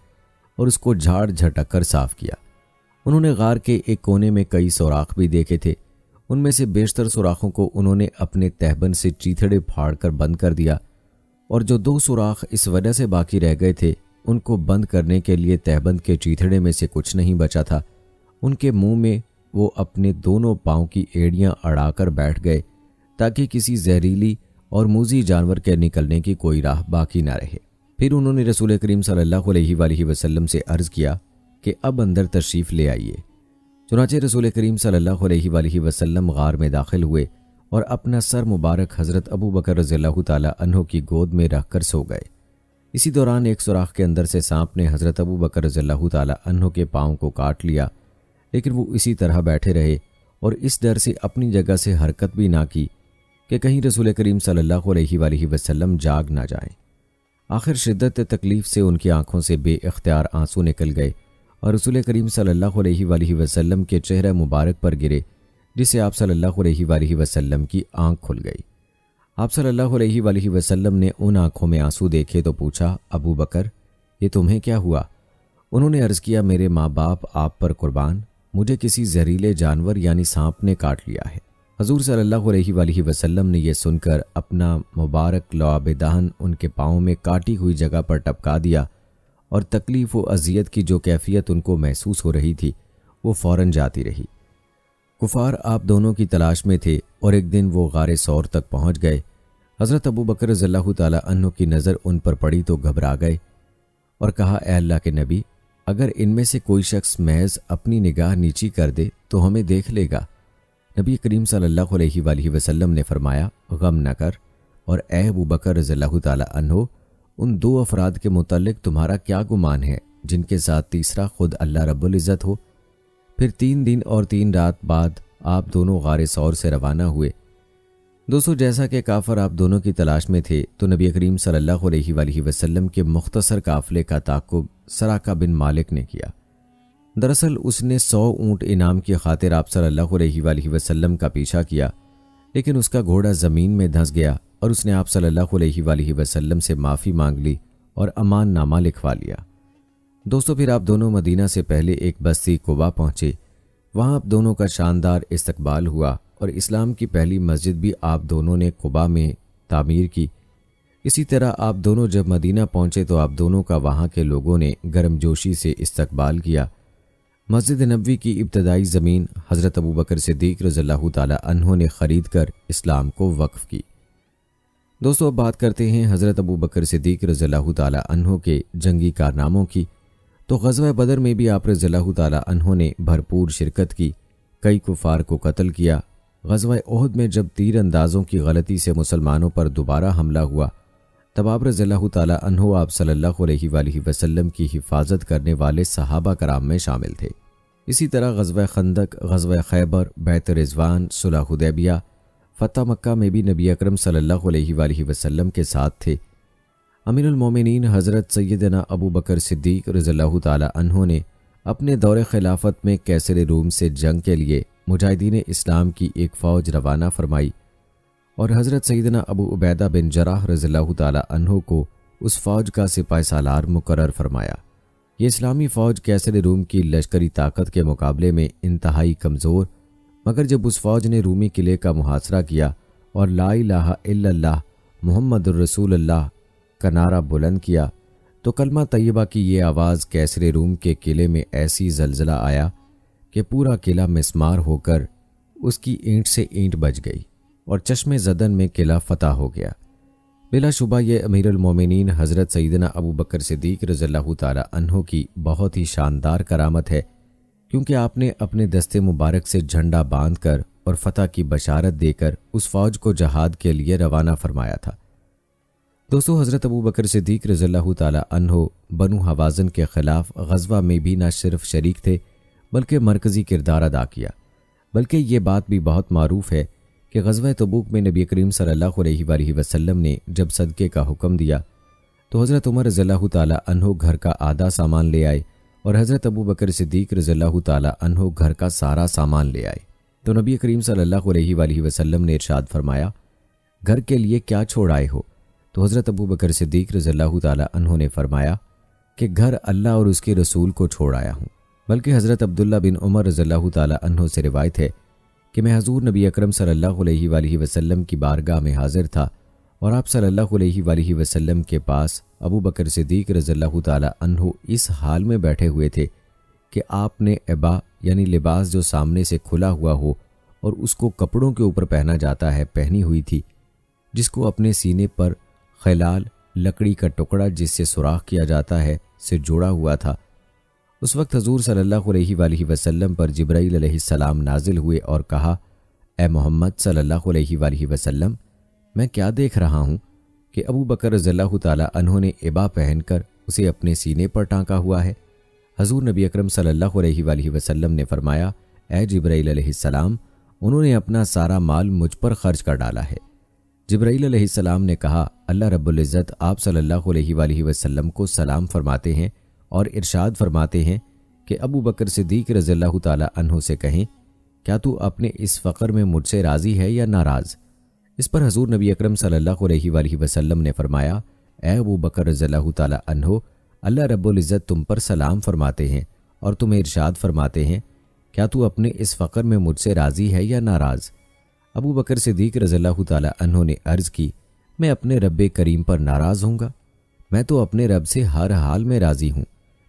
اور اس کو جھاڑ جھٹک کر صاف کیا۔ انہوں نے غار کے ایک کونے میں کئی سوراخ بھی دیکھے تھے، ان میں سے بیشتر سوراخوں کو انہوں نے اپنے تہبند سے چیتھڑے پھاڑ کر بند کر دیا، اور جو 2 سوراخ اس وجہ سے باقی رہ گئے تھے ان کو بند کرنے کے لیے تہبند کے چیتھڑے میں سے کچھ نہیں بچا تھا۔ ان کے منہ میں وہ اپنے دونوں پاؤں کی ایڑیاں اڑا کر بیٹھ گئے تاکہ کسی زہریلی اور موذی جانور کے نکلنے کی کوئی راہ باقی نہ رہے۔ پھر انہوں نے رسول کریم صلی اللہ علیہ وآلہ وسلم سے عرض کیا کہ اب اندر تشریف لے آئیے۔ چنانچہ رسول کریم صلی اللہ علیہ وآلہ وسلم غار میں داخل ہوئے اور اپنا سر مبارک حضرت ابوبکر رضی اللہ تعالی عنہ کی گود میں رکھ کر سو گئے۔ اسی دوران ایک سوراخ کے اندر سے سانپ نے حضرت ابوبکر رضی اللہ تعالی عنہ کے پاؤں کو کاٹ لیا، لیکن وہ اسی طرح بیٹھے رہے اور اس ڈر سے اپنی جگہ سے حرکت بھی نہ کی کہ کہیں رسول کریم صلی اللہ علیہ وآلہ وسلم جاگ نہ جائیں۔ آخر شدت تکلیف سے ان کی آنکھوں سے بے اختیار آنسو نکل گئے اور رسول کریم صلی اللہ علیہ وآلہ وسلم کے چہرہ مبارک پر گرے، جس سے آپ صلی اللہ علیہ وآلہ وسلم کی آنکھ کھل گئی۔ آپ صلی اللہ علیہ وآلہ وسلم نے ان آنکھوں میں آنسو دیکھے تو پوچھا، ابو بکر یہ تمہیں کیا ہوا؟ انہوں نے عرض کیا، میرے ماں باپ آپ پر قربان، مجھے کسی زہریلے جانور یعنی سانپ نے کاٹ لیا ہے۔ حضور صلی اللہ علیہ وآلہ وسلم نے یہ سن کر اپنا مبارک لعاب دہن ان کے پاؤں میں کاٹی ہوئی جگہ پر ٹپکا دیا اور تکلیف و اذیت کی جو کیفیت ان کو محسوس ہو رہی تھی وہ فوراً جاتی رہی۔ کفار آپ دونوں کی تلاش میں تھے اور ایک دن وہ غار ثور تک پہنچ گئے۔ حضرت ابو بکر رضی اللہ تعالی عنہ کی نظر ان پر پڑی تو گھبرا گئے اور کہا، اے اللہ کے نبی، اگر ان میں سے کوئی شخص محض اپنی نگاہ نیچی کر دے تو ہمیں دیکھ لے گا۔ نبی کریم صلی اللہ علیہ وآلہ وسلم نے فرمایا، غم نہ کر، اور اے ابو بکر رضی اللہ تعالی عنہ، ان دو افراد کے متعلق تمہارا کیا گمان ہے جن کے ساتھ تیسرا خود اللہ رب العزت ہو؟ پھر 3 دن اور 3 رات بعد آپ دونوں غار ثور سے روانہ ہوئے۔ دوستو، جیسا کہ کافر آپ دونوں کی تلاش میں تھے تو نبی کریم صلی اللہ علیہ وآلہ وسلم کے مختصر قافلے کا تعاقب سراقہ بن مالک نے کیا۔ دراصل اس نے 100 اونٹ انعام کی خاطر آپ صلی اللہ علیہ وآلہ وسلم کا پیچھا کیا، لیکن اس کا گھوڑا زمین میں دھنس گیا اور اس نے آپ صلی اللہ علیہ وآلہ وسلم سے معافی مانگ لی اور امان نامہ لکھوا لیا۔ دوستو، پھر آپ دونوں مدینہ سے پہلے ایک بستی قبا پہنچے۔ وہاں آپ دونوں کا شاندار استقبال ہوا اور اسلام کی پہلی مسجد بھی آپ دونوں نے قبا میں تعمیر کی۔ اسی طرح آپ دونوں جب مدینہ پہنچے تو آپ دونوں کا وہاں کے لوگوں نے گرم جوشی سے استقبال کیا۔ مسجد نبوی کی ابتدائی زمین حضرت ابو بکر صدیق رضی اللہ تعالی عنہ نے خرید کر اسلام کو وقف کی۔ دوستو، اب بات کرتے ہیں حضرت ابو بکر صدیق رضی اللہ تعالی عنہ کے جنگی کارناموں کی۔ تو غزوہ بدر میں بھی آپ رضی اللہ تعالی عنہ نے بھرپور شرکت کی، کئی کفار کو قتل کیا۔ غزوہ احد میں جب تیر اندازوں کی غلطی سے مسلمانوں پر دوبارہ حملہ ہوا تب آپ رضی اللہ تعالی عنہ آپ صلی اللہ علیہ وآلہ وسلم کی حفاظت کرنے والے صحابہ کرام میں شامل تھے۔ اسی طرح غزوہ خندق، غزوہ خیبر، بیعت رضوان، صلح حدیبیہ، فتح مکہ میں بھی نبی اکرم صلی اللہ علیہ وآلہ وسلم کے ساتھ تھے۔ امیر المومنین حضرت سیدنا ابو بکر صدیق رضی اللہ تعالی عنہ نے اپنے دور خلافت میں کیسر روم سے جنگ کے لیے مجاہدین اسلام کی ایک فوج روانہ فرمائی اور حضرت سیدنا ابو عبیدہ بن جراح رضی اللہ تعالی عنہ کو اس فوج کا سپاہ سالار مقرر فرمایا۔ یہ اسلامی فوج کیسر روم کی لشکری طاقت کے مقابلے میں انتہائی کمزور، مگر جب اس فوج نے رومی قلعے کا محاصرہ کیا اور لا الہ الا اللہ محمد الرسول اللہ کا نعرہ بلند کیا تو کلمہ طیبہ کی یہ آواز کیسر روم کے قلعے میں ایسی زلزلہ آیا کہ پورا قلعہ مسمار ہو کر اس کی اینٹ سے اینٹ بج گئی اور چشم زدن میں قلعہ فتح ہو گیا۔ بلا شبہ یہ امیر المومنین حضرت سیدنا ابو بکر صدیق رضی اللہ تعالی عنہ کی بہت ہی شاندار کرامت ہے، کیونکہ آپ نے اپنے دستے مبارک سے جھنڈا باندھ کر اور فتح کی بشارت دے کر اس فوج کو جہاد کے لیے روانہ فرمایا تھا۔ دوستو، حضرت ابو بکر صدیق رضی اللہ تعالی عنہ بنو حوازن کے خلاف غزوہ میں بھی نہ صرف شریک تھے بلکہ مرکزی کردار ادا کیا۔ بلکہ یہ بات بھی بہت معروف ہے کہ غزوہ تبوک میں نبی کریم صلی اللہ علیہ وآلہ وسلم نے جب صدقے کا حکم دیا تو حضرت عمر رضی اللہ تعالی عنہ گھر کا آدھا سامان لے آئے اور حضرت ابو بکر صدیق رضی اللہ تعالی عنہ گھر کا سارا سامان لے آئے۔ تو نبی کریم صلی اللہ علیہ وآلہ وسلم نے ارشاد فرمایا، گھر کے لیے کیا چھوڑ آئے ہو؟ تو حضرت ابو بکر صدیق رضی اللہ تعالی عنہ نے فرمایا کہ گھر اللہ اور اس کے رسول کو چھوڑ آیا ہوں۔ بلکہ حضرت عبداللہ بن عمر رضی اللہ تعالی عنہ سے روایت ہے کہ میں حضور نبی اکرم صلی اللہ علیہ وآلہ وسلم کی بارگاہ میں حاضر تھا اور آپ صلی اللہ علیہ وآلہ وسلم کے پاس ابو بکر صدیق رضی اللہ تعالی عنہ اس حال میں بیٹھے ہوئے تھے کہ آپ نے عبا یعنی لباس جو سامنے سے کھلا ہوا ہو اور اس کو کپڑوں کے اوپر پہنا جاتا ہے پہنی ہوئی تھی، جس کو اپنے سینے پر خلال لکڑی کا ٹکڑا جس سے سوراخ کیا جاتا ہے سے جوڑا ہوا تھا۔ اس وقت حضور صلی اللہ علیہ وآلہ وسلم پر جبرائیل علیہ السلام نازل ہوئے اور کہا، اے محمد صلی اللہ علیہ وآلہ وسلم، میں کیا دیکھ رہا ہوں کہ ابو بکر رضی اللہ تعالی عنہ نے عبا پہن کر اسے اپنے سینے پر ٹانکا ہوا ہے۔ حضور نبی اکرم صلی اللہ علیہ وآلہ وسلم نے فرمایا، اے جبرائیل علیہ السلام، انہوں نے اپنا سارا مال مجھ پر خرچ کر ڈالا ہے۔ جبرائیل علیہ السلام نے کہا، اللہ رب العزت آپ صلی اللہ علیہ وآلہ وسلم کو سلام فرماتے ہیں اور ارشاد فرماتے ہیں کہ ابو بکر صدیق رضی اللہ تعالی عنہ سے کہیں، کیا تو اپنے اس فقر میں مجھ سے راضی ہے یا ناراض؟ اس پر حضور نبی اکرم صلی اللہ علیہ وآلہ وسلم نے فرمایا، اے ابو بکر رضی اللہ تعالی عنہ، اللہ رب العزت تم پر سلام فرماتے ہیں اور تمہیں ارشاد فرماتے ہیں، کیا تو اپنے اس فقر میں مجھ سے راضی ہے یا ناراض؟ ابو بکر صدیق رضی اللہ تعالیٰ عنہ نے عرض کی، میں اپنے رب کریم پر ناراض ہوں گا؟ میں تو اپنے رب سے ہر حال میں راضی ہوں،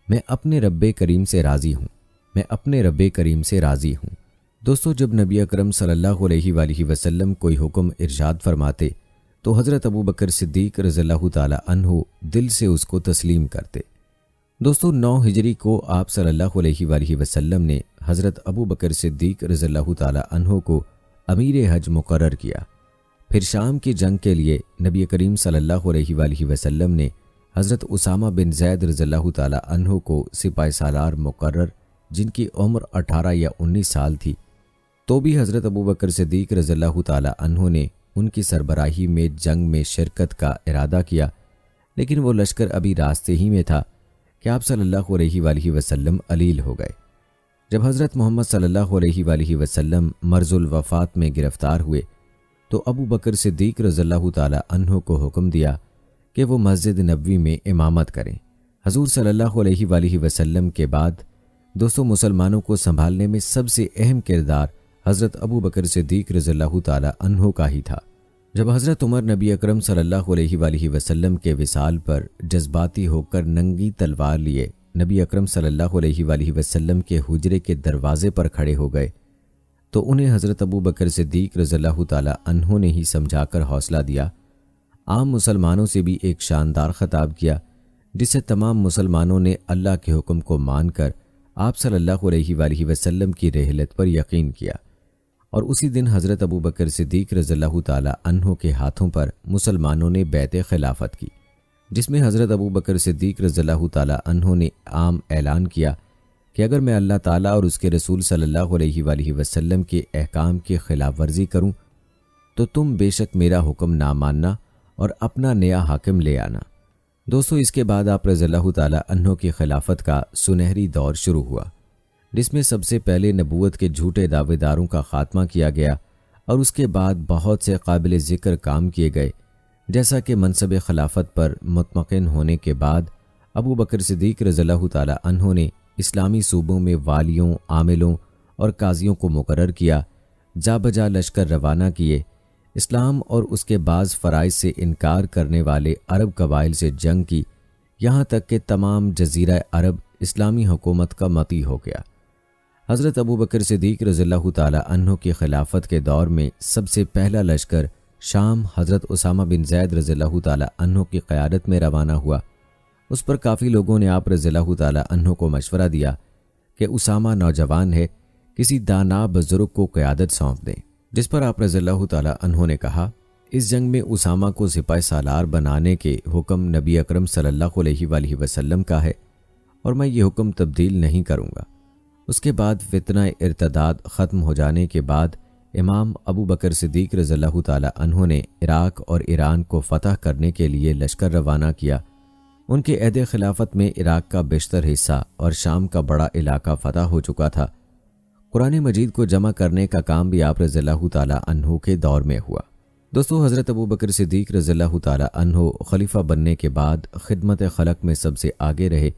میں اپنے رب کریم سے راضی ہوں، میں اپنے رب کریم سے راضی ہوں۔ دوستو، جب نبی اکرم صلی اللہ علیہ وآلہ وسلم کوئی حکم ارشاد فرماتے تو حضرت ابو بکر صدیق رضی اللہ تعالیٰ عنہ دل سے اس کو تسلیم کرتے۔ دوستو، 9 ہجری کو آپ صلی اللہ علیہ وآلہ وسلم نے حضرت ابو بکر صدیق رضی اللہ تعالیٰ عنہ کو امیر حج مقرر کیا۔ پھر شام کی جنگ کے لیے نبی کریم صلی اللہ علیہ وآلہ وسلم نے حضرت اسامہ بن زید رضی اللہ تعالیٰ عنہ کو سپاہ سالار مقرر، جن کی عمر 18 یا 19 سال تھی، تو بھی حضرت ابو بکر صدیق رضی اللہ تعالیٰ عنہ نے ان کی سربراہی میں جنگ میں شرکت کا ارادہ کیا، لیکن وہ لشکر ابھی راستے ہی میں تھا کہ آپ صلی اللہ علیہ وآلہ وسلم علیل ہو گئے۔ جب حضرت محمد صلی اللہ علیہ وآلہ وسلم مرض الوفات میں گرفتار ہوئے تو ابو بکر صدیق رضی اللہ تعالیٰ عنہ کو حکم دیا کہ وہ مسجد نبوی میں امامت کریں۔ حضور صلی اللہ علیہ وآلہ وسلم کے بعد دوستوں مسلمانوں کو سنبھالنے میں سب سے اہم کردار حضرت ابو بکر صدیق رضی اللہ تعالیٰ عنہ کا ہی تھا۔ جب حضرت عمر نبی اکرم صلی اللہ علیہ وآلہ وسلم کے وصال پر جذباتی ہو کر ننگی تلوار لیے نبی اکرم صلی اللہ علیہ وآلہ وسلم کے حجرے کے دروازے پر کھڑے ہو گئے تو انہیں حضرت ابو بکر صدیق رضی اللہ تعالیٰ عنہ نے ہی سمجھا کر حوصلہ دیا۔ عام مسلمانوں سے بھی ایک شاندار خطاب کیا، جس سے تمام مسلمانوں نے اللہ کے حکم کو مان کر آپ صلی اللہ علیہ وآلہ وسلم کی رحلت پر یقین کیا، اور اسی دن حضرت ابو بکر صدیق رضی اللہ تعالیٰ عنہ کے ہاتھوں پر مسلمانوں نے بیعت خلافت کی، جس میں حضرت ابو بکر صدیق رضی اللہ تعالیٰ عنہ نے عام اعلان کیا کہ اگر میں اللہ تعالیٰ اور اس کے رسول صلی اللہ علیہ وآلہ وسلم کے احکام کی خلاف ورزی کروں تو تم بے شک میرا حکم نہ ماننا اور اپنا نیا حاکم لے آنا۔ دوستو، اس کے بعد آپ رضی اللہ تعالیٰ عنہ کی خلافت کا سنہری دور شروع ہوا، جس میں سب سے پہلے نبوت کے جھوٹے دعوے داروں کا خاتمہ کیا گیا، اور اس کے بعد بہت سے قابل ذکر کام کیے گئے، جیسا کہ منصب خلافت پر مطمئن ہونے کے بعد ابو بکر صدیق رضی اللہ تعالیٰ عنہ نے اسلامی صوبوں میں والیوں، عاملوں اور قاضیوں کو مقرر کیا، جا بجا لشکر روانہ کیے، اسلام اور اس کے بعض فرائض سے انکار کرنے والے عرب قبائل سے جنگ کی، یہاں تک کہ تمام جزیرہ عرب اسلامی حکومت کا مطیع ہو گیا۔ حضرت ابو بکر صدیق رضی اللہ تعالیٰ عنہ کی خلافت کے دور میں سب سے پہلا لشکر شام حضرت اسامہ بن زید رضی اللہ تعالیٰ عنہ کی قیادت میں روانہ ہوا۔ اس پر کافی لوگوں نے آپ رضی اللہ تعالیٰ عنہ کو مشورہ دیا کہ اسامہ نوجوان ہے، کسی دانا بزرگ کو قیادت سونپ دیں، جس پر آپ رضی اللہ تعالیٰ عنہ نے کہا، اس جنگ میں اسامہ کو سپاہ سالار بنانے کے حکم نبی اکرم صلی اللہ علیہ وآلہ وسلم کا ہے، اور میں یہ حکم تبدیل نہیں کروں گا۔ اس کے بعد فتنہ ارتداد ختم ہو جانے کے بعد امام ابو بکر صدیق رضی اللہ تعالیٰ عنہ نے عراق اور ایران کو فتح کرنے کے لیے لشکر روانہ کیا۔ ان کے عہد خلافت میں عراق کا بیشتر حصہ اور شام کا بڑا علاقہ فتح ہو چکا تھا۔ قرآن مجید کو جمع کرنے کا کام بھی آپ رضی اللہ تعالیٰ عنہ کے دور میں ہوا۔ دوستو، حضرت ابو بکر صدیق رضی اللہ تعالیٰ عنہ خلیفہ بننے کے بعد خدمت خلق میں سب سے آگے رہے۔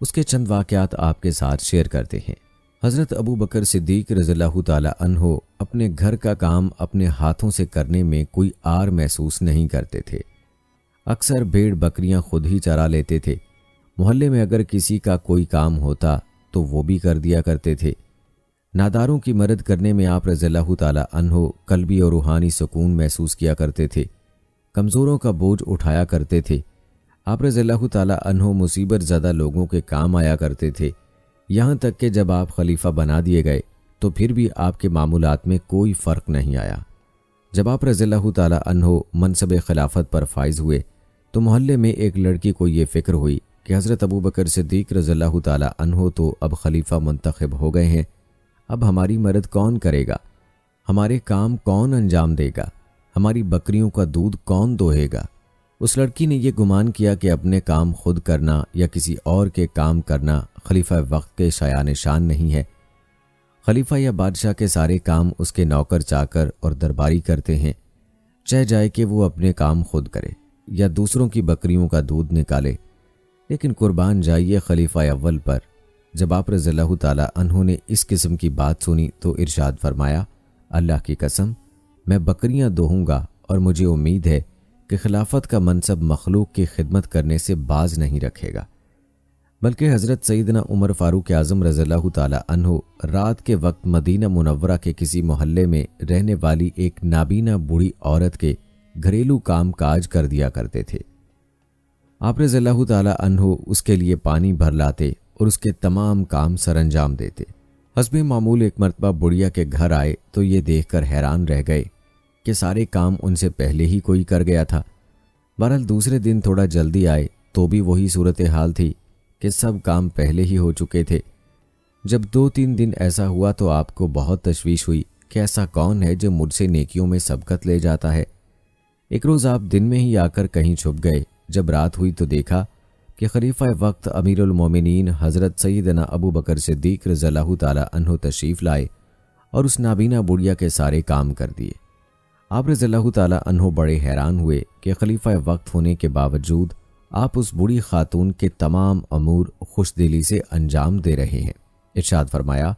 اس کے چند واقعات آپ کے ساتھ شیئر کرتے ہیں۔ حضرت ابو بکر صدیق رضی اللہ تعالیٰ عنہ اپنے گھر کا کام اپنے ہاتھوں سے کرنے میں کوئی آر محسوس نہیں کرتے تھے۔ اکثر بھیڑ بکریاں خود ہی چرا لیتے تھے۔ محلے میں اگر کسی کا کوئی کام ہوتا تو وہ بھی کر دیا کرتے تھے۔ ناداروں کی مدد کرنے میں آپ رضی اللہ تعالیٰ عنہ قلبی اور روحانی سکون محسوس کیا کرتے تھے۔ کمزوروں کا بوجھ اٹھایا کرتے تھے۔ آپ رضی اللہ تعالیٰ عنہ مصیبت زدہ لوگوں کے کام آیا کرتے تھے، یہاں تک کہ جب آپ خلیفہ بنا دیے گئے تو پھر بھی آپ کے معمولات میں کوئی فرق نہیں آیا۔ جب آپ رضی اللہ تعالیٰ عنہ منصب خلافت پر فائز ہوئے تو محلے میں ایک لڑکی کو یہ فکر ہوئی کہ حضرت ابو بکر صدیق رضی اللہ تعالیٰ عنہ تو اب خلیفہ منتخب ہو گئے ہیں، اب ہماری مدد کون کرے گا؟ ہمارے کام کون انجام دے گا؟ ہماری بکریوں کا دودھ کون دوہے گا؟ اس لڑکی نے یہ گمان کیا کہ اپنے کام خود کرنا یا کسی اور کے کام کرنا خلیفہ وقت کے شایان شان نہیں ہے۔ خلیفہ یا بادشاہ کے سارے کام اس کے نوکر چاکر اور درباری کرتے ہیں، چاہے جائے کہ وہ اپنے کام خود کرے یا دوسروں کی بکریوں کا دودھ نکالے۔ لیکن قربان جائیے خلیفہ اول پر، جب آپ رضی اللہ تعالیٰ عنہ نے اس قسم کی بات سنی تو ارشاد فرمایا، اللہ کی قسم میں بکریاں دوہوں گا اور مجھے امید ہے کہ خلافت کا منصب مخلوق کی خدمت کرنے سے باز نہیں رکھے گا، بلکہ حضرت سیدنا عمر فاروق اعظم رضی اللہ تعالی عنہ رات کے وقت مدینہ منورہ کے کسی محلے میں رہنے والی ایک نابینا بوڑھی عورت کے گھریلو کام کاج کر دیا کرتے تھے۔ آپ رضی اللہ تعالی عنہ اس کے لیے پانی بھر لاتے اور اس کے تمام کام سر انجام دیتے۔ حسب معمول ایک مرتبہ بڑھیا کے گھر آئے تو یہ دیکھ کر حیران رہ گئے کہ سارے کام ان سے پہلے ہی کوئی کر گیا تھا۔ بہرحال دوسرے دن تھوڑا جلدی آئے تو بھی وہی صورتحال تھی کہ سب کام پہلے ہی ہو چکے تھے۔ جب 2-3 دن ایسا ہوا تو آپ کو بہت تشویش ہوئی کہ ایسا کون ہے جو مجھ سے نیکیوں میں سبقت لے جاتا ہے۔ ایک روز آپ دن میں ہی آ کر کہیں چھپ گئے۔ جب رات ہوئی تو دیکھا کہ خلیفہ وقت امیر المومنین حضرت سیدنا ابو بکر صدیق رضی اللہ تعالی عنہ تشریف لائے اور اس نابینا بڑھیا کے سارے کام کر دیے۔ آپ رضی اللہ تعالی عنہ بڑے حیران ہوئے کہ خلیفہ وقت ہونے کے باوجود آپ اس بوڑھی خاتون کے تمام امور خوش دلی سے انجام دے رہے ہیں۔ ارشاد فرمایا،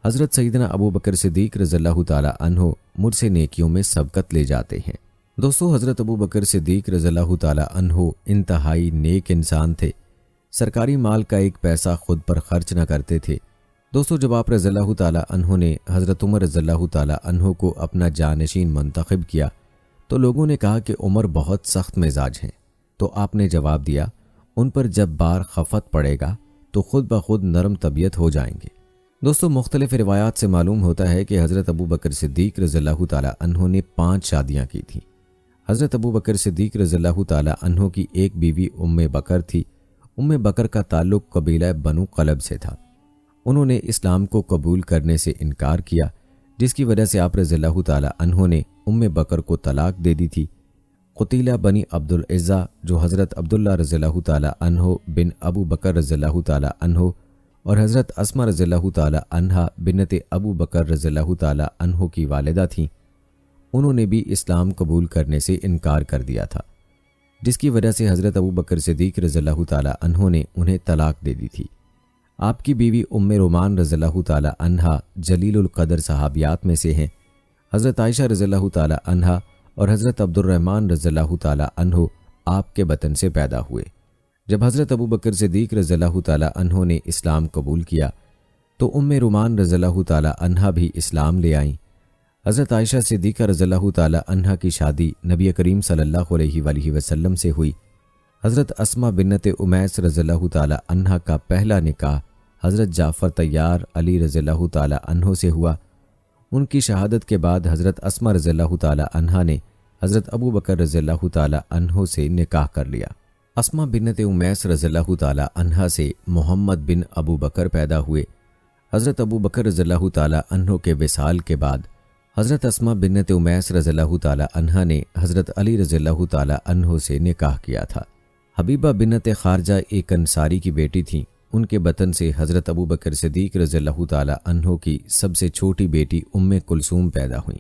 حضرت سیدنا ابو بکر صدیق رضی اللہ تعالی عنہ مجھ سے نیکیوں میں سبقت لے جاتے ہیں۔ دوستو، حضرت ابو بکر صدیق رضی اللہ تعالی عنہ انتہائی نیک انسان تھے۔ سرکاری مال کا ایک پیسہ خود پر خرچ نہ کرتے تھے۔ دوستو، جب آپ رضی اللہ تعالی عنہ نے حضرت عمر رضی اللہ تعالی عنہ کو اپنا جانشین منتخب کیا تو لوگوں نے کہا کہ عمر بہت سخت مزاج ہیں، تو آپ نے جواب دیا، ان پر جب بار خفت پڑے گا تو خود بخود نرم طبیعت ہو جائیں گے۔ دوستو، مختلف روایات سے معلوم ہوتا ہے کہ حضرت ابو بکر صدیق رضی اللہ تعالی عنہ نے 5 شادیاں کی تھیں۔ حضرت ابو بکر صدیق رضی اللہ تعالی عنہ کی ایک بیوی ام بکر تھی۔ ام بکر کا تعلق قبیلہ بنو قلب سے تھا۔ انہوں نے اسلام کو قبول کرنے سے انکار کیا، جس کی وجہ سے آپ رضی اللہ تعالی عنہ نے ام بکر کو طلاق دے دی تھی۔ قتیلہ بنی عبد العزہ، جو حضرت عبداللہ رضی اللہ تعالی عنہ بن ابو بکر رضی اللہ تعالی عنہ اور حضرت اسماء رضی اللہ تعالی عنہا بنت ابو بکر رضی اللہ تعالی عنہ کی والدہ تھیں، انہوں نے بھی اسلام قبول کرنے سے انکار کر دیا تھا، جس کی وجہ سے حضرت ابو بکر صدیق رضی اللہ تعالی عنہ نے انہیں طلاق دے دی تھی۔ آپ کی بیوی ام رومان رضی اللہ تعالی عنہا جلیل القدر صحابیات میں سے ہیں۔ حضرت عائشہ رضی اللہ تعالی عنہا اور حضرت عبد الرحمن رضی اللہ تعالی عنہ آپ کے بطن سے پیدا ہوئے۔ جب حضرت ابو بکر صدیق رضی اللہ تعالی عنہ نے اسلام قبول کیا تو ام رومان رضی اللہ تعالی عنہا بھی اسلام لے آئیں۔ حضرت عائشہ صدیقہ رضی اللہ تعالی عنہا کی شادی نبی کریم صلی اللہ علیہ وآلہ وسلم سے ہوئی۔ حضرت اسماء بنت امیس رضی اللہ تعالی عنہا کا پہلا نکاح حضرت جعفر طیار علی رضی اللہ تعالی عنہ سے ہوا۔ ان کی شہادت کے بعد حضرت اسماء رضی اللہ تعالی عنہا نے حضرت ابو بکر رضی اللہ تعالی عنہ سے نکاح کر لیا۔ اسماء بنت امیس رضی اللہ تعالی عنہا سے محمد بن ابو بکر پیدا ہوئے۔ حضرت ابو بکر رضی اللہ تعالی عنہ کے وصال کے بعد حضرت اسماء بنت امیس رضی اللہ تعالی عنہا نے حضرت علی رضی اللہ تعالی عنہ سے نکاح کیا تھا۔ حبیبہ بنت خارجہ ایک انصاری کی بیٹی تھیں۔ ان کے بطن سے حضرت ابو بکر صدیق رضی اللہ تعالی عنہ کی سب سے چھوٹی بیٹی ام کلثوم پیدا ہوئیں۔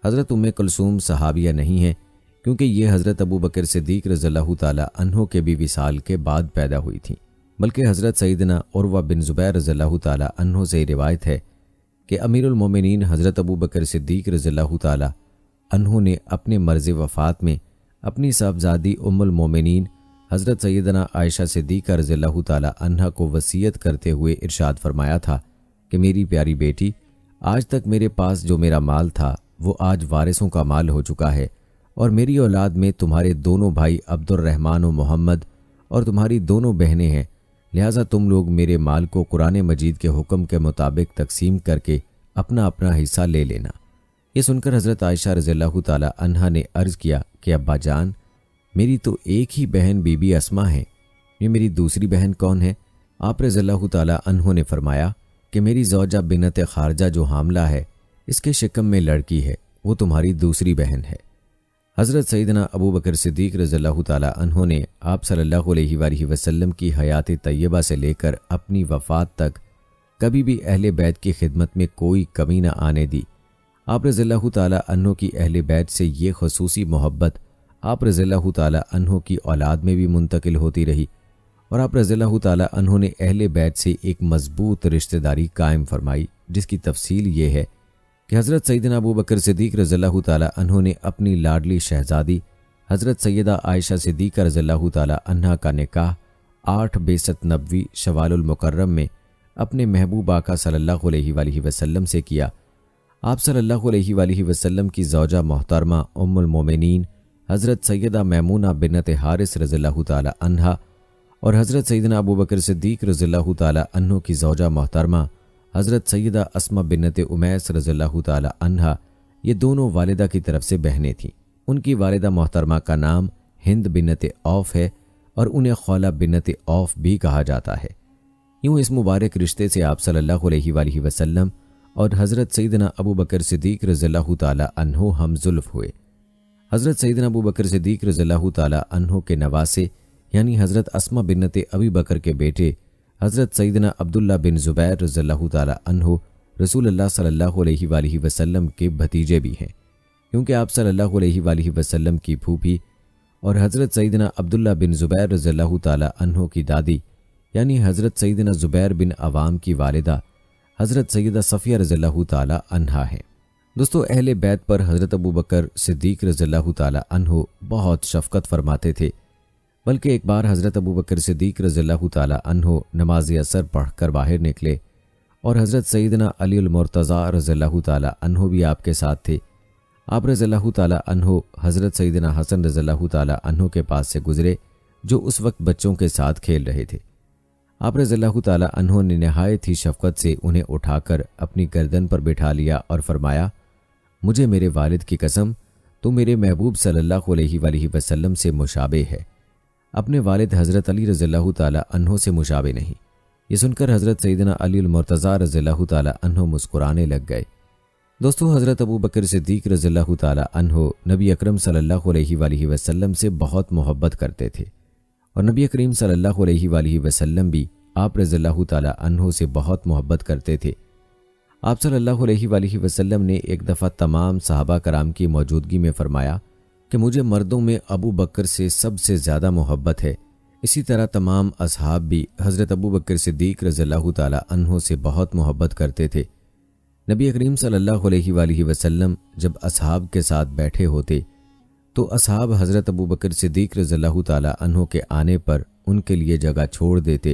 حضرت ام کلثوم صحابیہ نہیں ہیں، کیونکہ یہ حضرت ابو بکر صدیق رضی اللہ تعالی عنہ کے بھی وصال کے بعد پیدا ہوئی تھیں، بلکہ حضرت سیدنا عروہ بن زبیر رضی اللہ تعالی عنہ سے روایت ہے کہ امیر المومنین حضرت ابو بکر صدیق رضی اللہ تعالی عنہ نے اپنے مرض وفات میں اپنی صاحبزادی ام المومنین حضرت سیدنا عائشہ صدیقہ رضی اللہ تعالی عنہا کو وصیت کرتے ہوئے ارشاد فرمایا تھا کہ میری پیاری بیٹی، آج تک میرے پاس جو میرا مال تھا وہ آج وارثوں کا مال ہو چکا ہے، اور میری اولاد میں تمہارے دونوں بھائی عبد الرحمن و محمد اور تمہاری دونوں بہنیں ہیں، لہٰذا تم لوگ میرے مال کو قرآن مجید کے حکم کے مطابق تقسیم کر کے اپنا اپنا حصہ لے لینا۔ یہ سن کر حضرت عائشہ رضی اللہ تعالی عنہا نے عرض کیا کہ ابا جان، میری تو ایک ہی بہن بی بی اسماء ہے، یہ میری دوسری بہن کون ہے؟ آپ رضی اللہ تعالی عنہ نے فرمایا کہ میری زوجہ بنت خارجہ جو حاملہ ہے، اس کے شکم میں لڑکی ہے، وہ تمہاری دوسری بہن ہے۔ حضرت سیدنا ابو بکر صدیق رضی اللہ تعالی عنہ نے آپ صلی اللہ علیہ وآلہ وسلم کی حیات طیبہ سے لے کر اپنی وفات تک کبھی بھی اہل بیت کی خدمت میں کوئی کمی نہ آنے دی۔ آپ رضی اللہ تعالی عنہ کی اہل بیت سے یہ خصوصی محبت آپ رضی اللہ تعالی عنہ کی اولاد میں بھی منتقل ہوتی رہی، اور آپ رضی اللہ تعالی عنہ نے اہل بیت سے ایک مضبوط رشتہ داری قائم فرمائی، جس کی تفصیل یہ ہے کہ حضرت سیدنا ابو بکر صدیق رضی اللہ تعالی عنہ نے اپنی لاڈلی شہزادی حضرت سیدہ عائشہ صدیقہ رضی اللہ تعالی عنہا کا نکاح 8 بیست نبوی شوال المکرم میں اپنے محبوب آقا صلی اللہ علیہ وآلہ وسلم سے کیا۔ آپ صلی اللہ علیہ وآلہ وسلم کی زوجہ محترمہ ام المومنین حضرت سیدہ میمونہ بنت حارث رضی اللہ تعالی عنہا اور حضرت سیدنا ابو بکر صدیق رضی اللہ تعالی عنہ کی زوجہ محترمہ حضرت سیدہ اسماء بنت امیس رضی اللہ تعالی عنہا، یہ دونوں والدہ کی طرف سے بہنیں تھیں۔ ان کی والدہ محترمہ کا نام ہند بنت عوف ہے اور انہیں خولہ بنت عوف بھی کہا جاتا ہے۔ یوں اس مبارک رشتے سے آپ صلی اللہ علیہ وآلہ وسلم اور حضرت سیدنا ابو بکر صدیق رضی اللہ تعالی عنہ ہم زلف ہوئے۔ حضرت سیدنا ابو بکر صدیق رضی اللہ تعالی عنہ کے نواسے یعنی حضرت اسماء بنت ابی بکر کے بیٹے حضرت سیدنا عبداللہ بن زبیر رضی اللہ تعالی عنہ رسول اللہ صلی اللہ علیہ وآلہ وسلم کے بھتیجے بھی ہیں، کیونکہ آپ صلی اللہ علیہ وآلہ وسلم کی پھوپھی اور حضرت سیدنا عبداللہ بن زبیر رضی اللہ تعالی عنہ کی دادی یعنی حضرت سیدنا زبیر بن عوام کی والدہ حضرت سیدہ صفیہ رضی اللہ تعالی عنہا ہیں۔ دوستو، اہل بیت پر حضرت ابو بکر صدیق رضی اللہ تعالی عنہ بہت شفقت فرماتے تھے، بلکہ ایک بار حضرت ابو بکر صدیق رضی اللہ تعالی عنہ نماز عصر پڑھ کر باہر نکلے اور حضرت سیدنا علی المرتضیٰ رضی اللہ تعالی عنہ بھی آپ کے ساتھ تھے۔ آپ رضی اللہ تعالی عنہ حضرت سیدنا حسن رضی اللہ تعالی عنہ کے پاس سے گزرے جو اس وقت بچوں کے ساتھ کھیل رہے تھے۔ آپ رضی اللہ تعالی عنہ نے نہایت ہی شفقت سے انہیں اٹھا کر اپنی گردن پر بٹھا لیا اور فرمایا، مجھے میرے والد کی قسم تو میرے محبوب صلی اللہ علیہ وآلہ وسلم سے مشابہ ہے، اپنے والد حضرت علی رضی اللہ تعالی عنہ سے مشابہ نہیں۔ یہ سن کر حضرت سیدنا علی المرتضیٰ رضی اللہ تعالی عنہ مسکرانے لگ گئے۔ دوستو، حضرت ابو بکر صدیق رضی اللہ تعالی عنہ نبی اکرم صلی اللہ علیہ وآلہ وسلم سے بہت محبت کرتے تھے اور نبی کریم صلی اللہ علیہ وآلہ وسلم بھی آپ رضی اللہ تعالی عنہ سے بہت محبت کرتے تھے۔ آپ صلی اللہ علیہ وآلہ وسلم نے ایک دفعہ تمام صحابہ کرام کی موجودگی میں فرمایا کہ مجھے مردوں میں ابو بکر سے سب سے زیادہ محبت ہے۔ اسی طرح تمام اصحاب بھی حضرت ابو بکر صدیق رضی اللہ تعالی عنہ سے بہت محبت کرتے تھے۔ نبی کریم صلی اللہ علیہ وآلہ وسلم جب اصحاب کے ساتھ بیٹھے ہوتے تو اصحاب حضرت ابو بکر صدیق رضی اللہ تعالی عنہ کے آنے پر ان کے لیے جگہ چھوڑ دیتے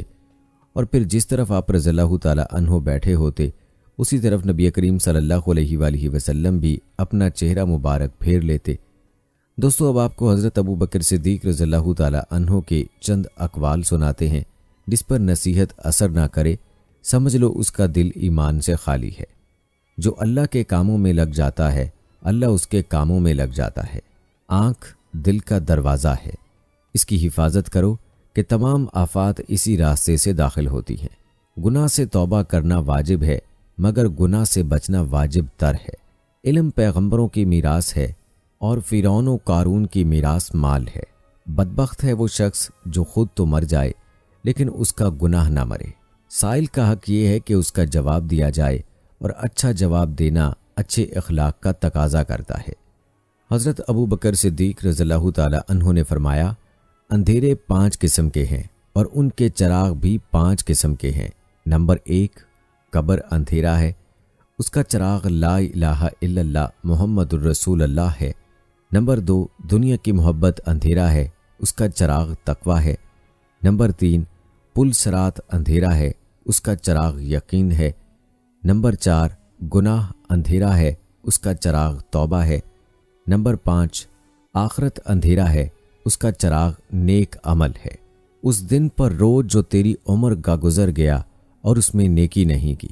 اور پھر جس طرف آپ رضی اللہ تعالی عنہ بیٹھے ہوتے اسی طرف نبی کریم صلی اللہ علیہ وآلہ وسلم بھی اپنا چہرہ مبارک پھیر لیتے۔ دوستو، اب آپ کو حضرت ابو بکر صدیق رضی اللہ تعالی عنہ کے چند اقوال سناتے ہیں جس پر نصیحت اثر نہ کرے سمجھ لو اس کا دل ایمان سے خالی ہے۔ جو اللہ کے کاموں میں لگ جاتا ہے اللہ اس کے کاموں میں لگ جاتا ہے۔ آنکھ دل کا دروازہ ہے، اس کی حفاظت کرو کہ تمام آفات اسی راستے سے داخل ہوتی ہیں۔ گناہ سے توبہ کرنا واجب ہے مگر گناہ سے بچنا واجب تر ہے۔ علم پیغمبروں کی میراث ہے اور فرعون و قارون کی میراث مال ہے۔ بدبخت ہے وہ شخص جو خود تو مر جائے لیکن اس کا گناہ نہ مرے۔ سائل کا حق یہ ہے کہ اس کا جواب دیا جائے اور اچھا جواب دینا اچھے اخلاق کا تقاضا کرتا ہے۔ حضرت ابو بکر صدیق رضی اللہ تعالی عنہ نے فرمایا، اندھیرے 5 قسم کے ہیں اور ان کے چراغ بھی 5 قسم کے ہیں۔ نمبر 1، قبر اندھیرا ہے، اس کا چراغ لا الہ الا اللہ محمد الرسول اللہ ہے۔ نمبر 2، دنیا کی محبت اندھیرا ہے، اس کا چراغ تقویٰ ہے۔ نمبر 3، پل صراط اندھیرا ہے، اس کا چراغ یقین ہے۔ نمبر 4، گناہ اندھیرا ہے، اس کا چراغ توبہ ہے۔ نمبر 5، آخرت اندھیرا ہے، اس کا چراغ نیک عمل ہے۔ اس دن پر روز جو تیری عمر کا گزر گیا اور اس میں نیکی نہیں کی،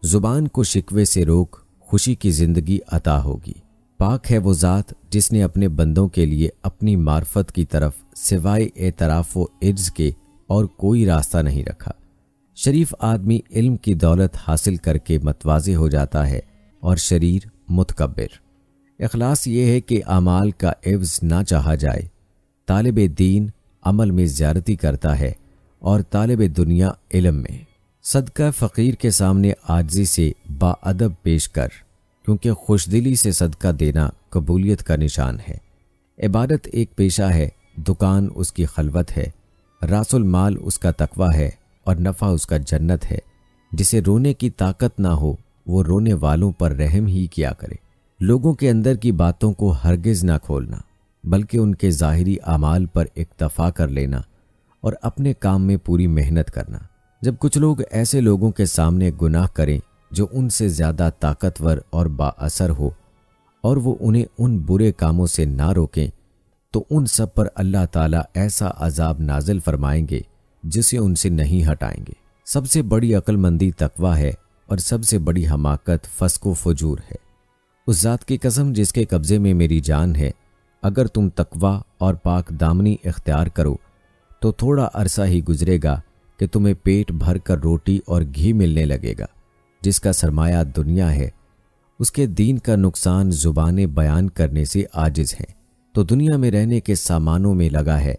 زبان کو شکوے سے روک، خوشی کی زندگی عطا ہوگی۔ پاک ہے وہ ذات جس نے اپنے بندوں کے لیے اپنی معرفت کی طرف سوائے اعتراف و عجز کے اور کوئی راستہ نہیں رکھا۔ شریف آدمی علم کی دولت حاصل کر کے متواضع ہو جاتا ہے اور شریر متکبر۔ اخلاص یہ ہے کہ اعمال کا عوض نہ چاہا جائے۔ طالب دین عمل میں زیارتی کرتا ہے اور طالب دنیا علم میں۔ صدقہ فقیر کے سامنے عاجزی سے باادب پیش کر، کیونکہ خوشدلی سے صدقہ دینا قبولیت کا نشان ہے۔ عبادت ایک پیشہ ہے، دکان اس کی خلوت ہے، راس المال اس کا تقویٰ ہے اور نفع اس کا جنت ہے۔ جسے رونے کی طاقت نہ ہو وہ رونے والوں پر رحم ہی کیا کرے۔ لوگوں کے اندر کی باتوں کو ہرگز نہ کھولنا، بلکہ ان کے ظاہری اعمال پر اکتفا کر لینا اور اپنے کام میں پوری محنت کرنا۔ جب کچھ لوگ ایسے لوگوں کے سامنے گناہ کریں جو ان سے زیادہ طاقتور اور با اثر ہو اور وہ انہیں ان برے کاموں سے نہ روکیں، تو ان سب پر اللہ تعالیٰ ایسا عذاب نازل فرمائیں گے جسے ان سے نہیں ہٹائیں گے۔ سب سے بڑی عقل مندی تقویٰ ہے اور سب سے بڑی حماقت فسق و فجور ہے۔ اس ذات کی قسم جس کے قبضے میں میری جان ہے، اگر تم تقویٰ اور پاک دامنی اختیار کرو تو تھوڑا عرصہ ہی گزرے گا کہ تمہیں پیٹ بھر کر روٹی اور گھی ملنے لگے گا۔ جس کا سرمایہ دنیا ہے، اس کے دین کا نقصان زبانیں بیان کرنے سے عاجز ہے، تو دنیا میں رہنے کے سامانوں میں لگا ہے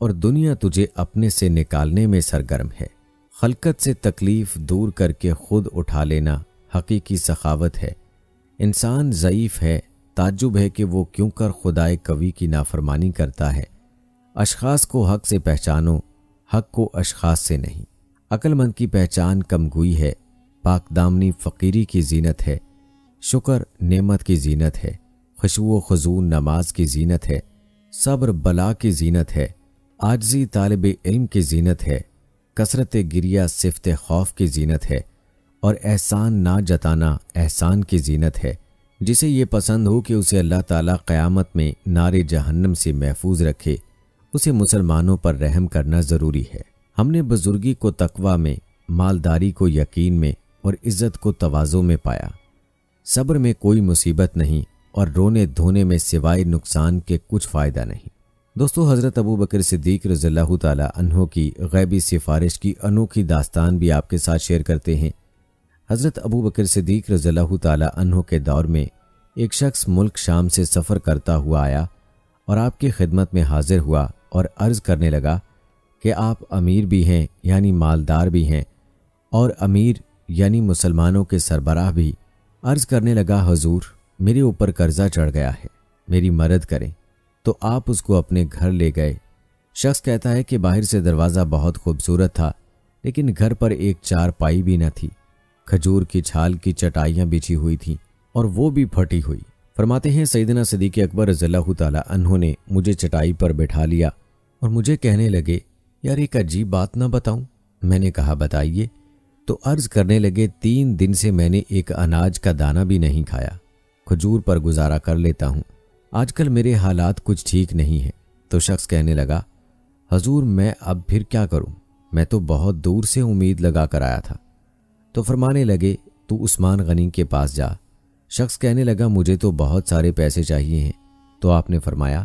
اور دنیا تجھے اپنے سے نکالنے میں سرگرم ہے۔ خلقت سے تکلیف دور کر کے خود اٹھا لینا حقیقی سخاوت ہے۔ انسان ضعیف ہے، تعجب ہے کہ وہ کیوں کر خدائے قوی کی نافرمانی کرتا ہے۔ اشخاص کو حق سے پہچانو، حق کو اشخاص سے نہیں۔ عقل مند کی پہچان کمگوئی ہے، پاک دامنی فقیری کی زینت ہے، شکر نعمت کی زینت ہے، خشوع و خضوع نماز کی زینت ہے، صبر بلا کی زینت ہے، عاجزی طالب علم کی زینت ہے، کثرت گریہ صفت خوف کی زینت ہے، اور احسان نہ جتانا احسان کی زینت ہے۔ جسے یہ پسند ہو کہ اسے اللہ تعالیٰ قیامت میں نار جہنم سے محفوظ رکھے، اسے مسلمانوں پر رحم کرنا ضروری ہے۔ ہم نے بزرگی کو تقویٰ میں، مالداری کو یقین میں اور عزت کو تواضع میں پایا۔ صبر میں کوئی مصیبت نہیں اور رونے دھونے میں سوائے نقصان کے کچھ فائدہ نہیں۔ دوستو، حضرت ابو بکر صدیق رضی اللہ تعالی عنہ کی غیبی سفارش کی انوکھی داستان بھی آپ کے ساتھ شیئر کرتے ہیں۔ حضرت ابو بکر صدیق رضی اللہ تعالی عنہ کے دور میں ایک شخص ملک شام سے سفر کرتا ہوا آیا اور آپ کی خدمت میں حاضر ہوا اور عرض کرنے لگا کہ آپ امیر بھی ہیں یعنی مالدار بھی ہیں، اور امیر یعنی مسلمانوں کے سربراہ بھی۔ عرض کرنے لگا، حضور میرے اوپر قرضہ چڑھ گیا ہے، میری مدد کریں۔ تو آپ اس کو اپنے گھر لے گئے۔ شخص کہتا ہے کہ باہر سے دروازہ بہت خوبصورت تھا، لیکن گھر پر ایک چارپائی بھی نہ تھی۔ کھجور کی چھال کی چٹائیاں بچھی ہوئی تھیں اور وہ بھی پھٹی ہوئی۔ فرماتے ہیں سیدنا صدیق اکبر رضی اللہ تعالی عنہ نے مجھے چٹائی پر بٹھا لیا اور مجھے کہنے لگے، یار ایک عجیب بات نہ بتاؤں؟ میں نے کہا بتائیے۔ تو عرض کرنے لگے، 3 دن سے میں نے ایک اناج کا دانہ بھی نہیں کھایا، کھجور پر گزارا کر لیتا ہوں، آج کل میرے حالات کچھ ٹھیک نہیں ہیں۔ تو شخص کہنے لگا، حضور میں اب پھر کیا کروں، میں تو بہت دور سے امید لگا کر آیا تھا۔ تو فرمانے لگے، تو عثمان غنی کے پاس جا۔ شخص کہنے لگا، مجھے تو بہت سارے پیسے چاہیے ہیں۔ تو آپ نے فرمایا،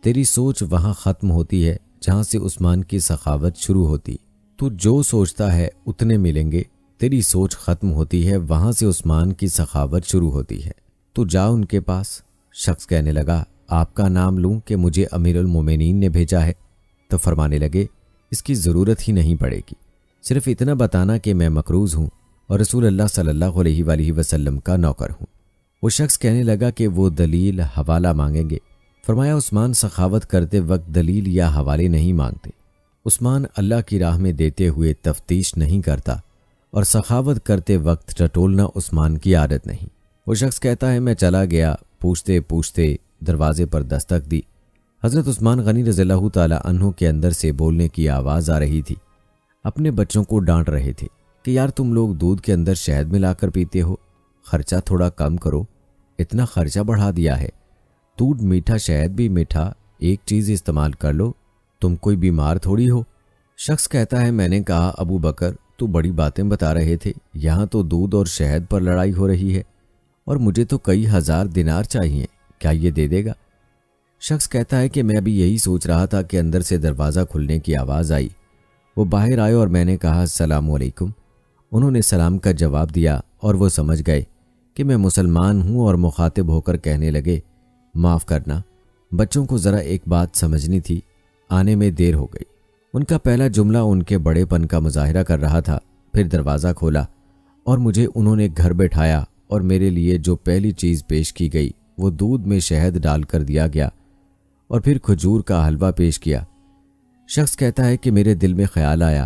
تیری سوچ وہاں ختم ہوتی ہے جہاں سے عثمان کی سخاوت شروع ہوتی۔ تو جو سوچتا ہے اتنے ملیں گے، تیری سوچ ختم ہوتی ہے وہاں سے عثمان کی سخاوت شروع ہوتی ہے، تو جا ان کے پاس۔ شخص کہنے لگا، آپ کا نام لوں کہ مجھے امیر المومنین نے بھیجا ہے؟ تو فرمانے لگے، اس کی ضرورت ہی نہیں پڑے گی، صرف اتنا بتانا کہ میں مقروض ہوں اور رسول اللہ صلی اللہ علیہ وآلہ وسلم کا نوکر ہوں۔ وہ شخص کہنے لگا کہ وہ دلیل حوالہ مانگیں گے۔ فرمایا، عثمان سخاوت کرتے وقت دلیل یا حوالے نہیں مانگتے۔ عثمان اللہ کی راہ میں دیتے ہوئے تفتیش نہیں کرتا، اور سخاوت کرتے وقت ٹٹولنا عثمان کی عادت نہیں۔ وہ شخص کہتا ہے، میں چلا گیا، پوچھتے پوچھتے دروازے پر دستک دی۔ حضرت عثمان غنی رضی اللہ تعالی عنہ کے اندر سے بولنے کی آواز آ رہی تھی۔ اپنے بچوں کو ڈانٹ رہے تھے کہ یار تم لوگ دودھ کے اندر شہد ملا کر پیتے ہو، خرچہ تھوڑا کم کرو، اتنا خرچہ بڑھا دیا ہے، دودھ میٹھا شہد بھی میٹھا، ایک چیز استعمال کر لو، تم کوئی بیمار تھوڑی ہو۔ شخص کہتا ہے، میں نے کہا ابو بکر تو بڑی باتیں بتا رہے تھے، یہاں تو دودھ اور شہد پر لڑائی ہو رہی ہے، اور مجھے تو کئی ہزار دینار چاہیے، کیا یہ دے دے گا؟ شخص کہتا ہے کہ میں بھی یہی سوچ رہا تھا کہ اندر سے دروازہ کھلنے کی آواز آئی۔ وہ باہر آئے اور میں نے کہا، السلام علیکم۔ انہوں نے سلام کا جواب دیا اور وہ سمجھ گئے کہ میں مسلمان ہوں اور مخاطب ہو کر کہنے لگے، معاف کرنا، بچوں کو ذرا ایک بات سمجھنی تھی، آنے میں دیر ہو گئی۔ ان کا پہلا جملہ ان کے بڑے پن کا مظاہرہ کر رہا تھا۔ پھر دروازہ کھولا اور مجھے انہوں نے گھر بٹھایا اور میرے لیے جو پہلی چیز پیش کی گئی وہ دودھ میں شہد ڈال کر دیا گیا اور پھر کھجور کا حلوہ پیش کیا۔ شخص کہتا ہے کہ میرے دل میں خیال آیا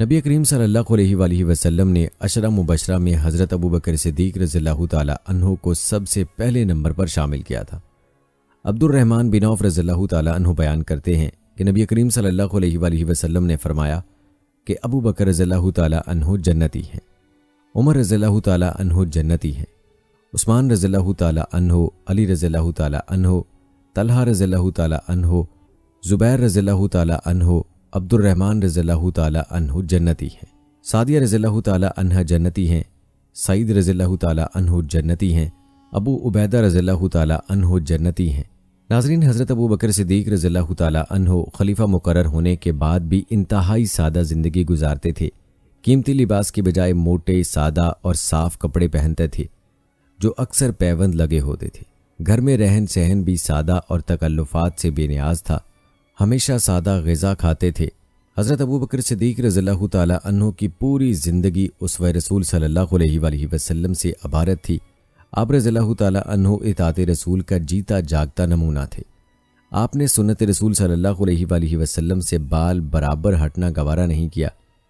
نبی کریم صلی اللہ علیہ وآلہ وسلم نے عشرہ مبشرہ میں حضرت ابوبکر صدیق رضی اللہ تعالی عنہ کو سب سے پہلے نمبر پر شامل کیا تھا۔ عبد الرحمن بن عوف رضی اللہ تعالی عنہ بیان کرتے ہیں کہ نبی کریم صلی اللہ علیہ وآلہ وسلم نے فرمایا کہ ابوبکر رضی اللہ تعالی عنہ جنتی ہیں، عمر رضی اللہ تعالی عنہ جنتی ہیں، عثمان رضی اللہ تعالی عنہ، علی رضی اللہ تعالی عنہ، طلحہ رضی اللہ تعالی عنہ، زبیر رضی اللہ تعالی عنہ، عبد الرحمن رضی اللہ تعالی عنہ جنتی ہیں، سعدیہ رضی اللہ تعالی عنہ جنتی ہیں، سعید رضی اللہ تعالی عنہ جنتی ہیں، ابو عبیدہ رضی اللہ تعالی عنہ جنتی ہیں۔ ناظرین، حضرت ابوبکر صدیق رضی اللہ تعالی عنہ خلیفہ مقرر ہونے کے بعد بھی انتہائی سادہ زندگی گزارتے تھے۔ قیمتی لباس کی بجائے موٹے، سادہ اور صاف کپڑے پہنتے تھے جو اکثر پیوند لگے ہوتے تھے۔ گھر میں رہن سہن بھی سادہ اور تکلفات سے بے نیاز تھا، ہمیشہ سادہ غذا کھاتے تھے۔ حضرت ابوبکر صدیق رضی اللہ تعالی عنہ کی پوری زندگی اسوہ رسول صلی اللہ علیہ وآلہ وسلم سے عبارت تھی۔ آپ رضی اللہ تعالی عنہ اطاعت رسول کا جیتا جاگتا نمونہ تھے۔ آپ نے سنت رسول صلی اللہ علیہ وآلہ وسلم سے بال برابر ہٹنا گوارا نہیں کیا۔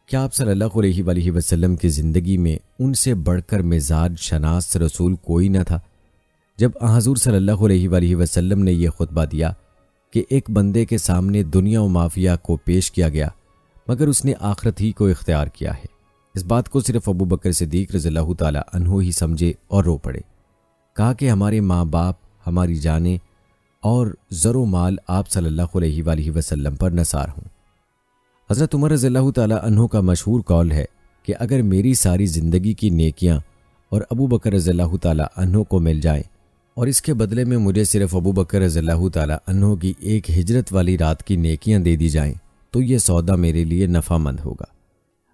کیا آپ صلی اللہ علیہ وآلہ وسلم کی زندگی میں ان سے بڑھ کر مزاج شناس رسول کوئی نہ تھا؟ جب حضور صلی اللہ علیہ وآلہ وسلم نے یہ خطبہ دیا کہ ایک بندے کے سامنے دنیا و مافیہ کو پیش کیا گیا مگر اس نے آخرت ہی کو اختیار کیا ہے، اس بات کو صرف ابوبکر صدیق رضی اللہ تعالی عنہ ہی سمجھے اور رو پڑے۔ کہا کہ ہمارے ماں باپ، ہماری جانیں اور زر و مال آپ صلی اللہ علیہ وآلہ وسلم پر نثار ہوں۔ حضرت عمر رضی اللہ تعالی عنہ کا مشہور قول ہے کہ اگر میری ساری زندگی کی نیکیاں اور ابوبکر رضی اللہ تعالی عنہ کو مل جائیں اور اس کے بدلے میں مجھے صرف ابوبکر رضی اللہ تعالی عنہ کی ایک ہجرت والی رات کی نیکیاں دے دی جائیں تو یہ سودا میرے لیے نفع مند ہوگا۔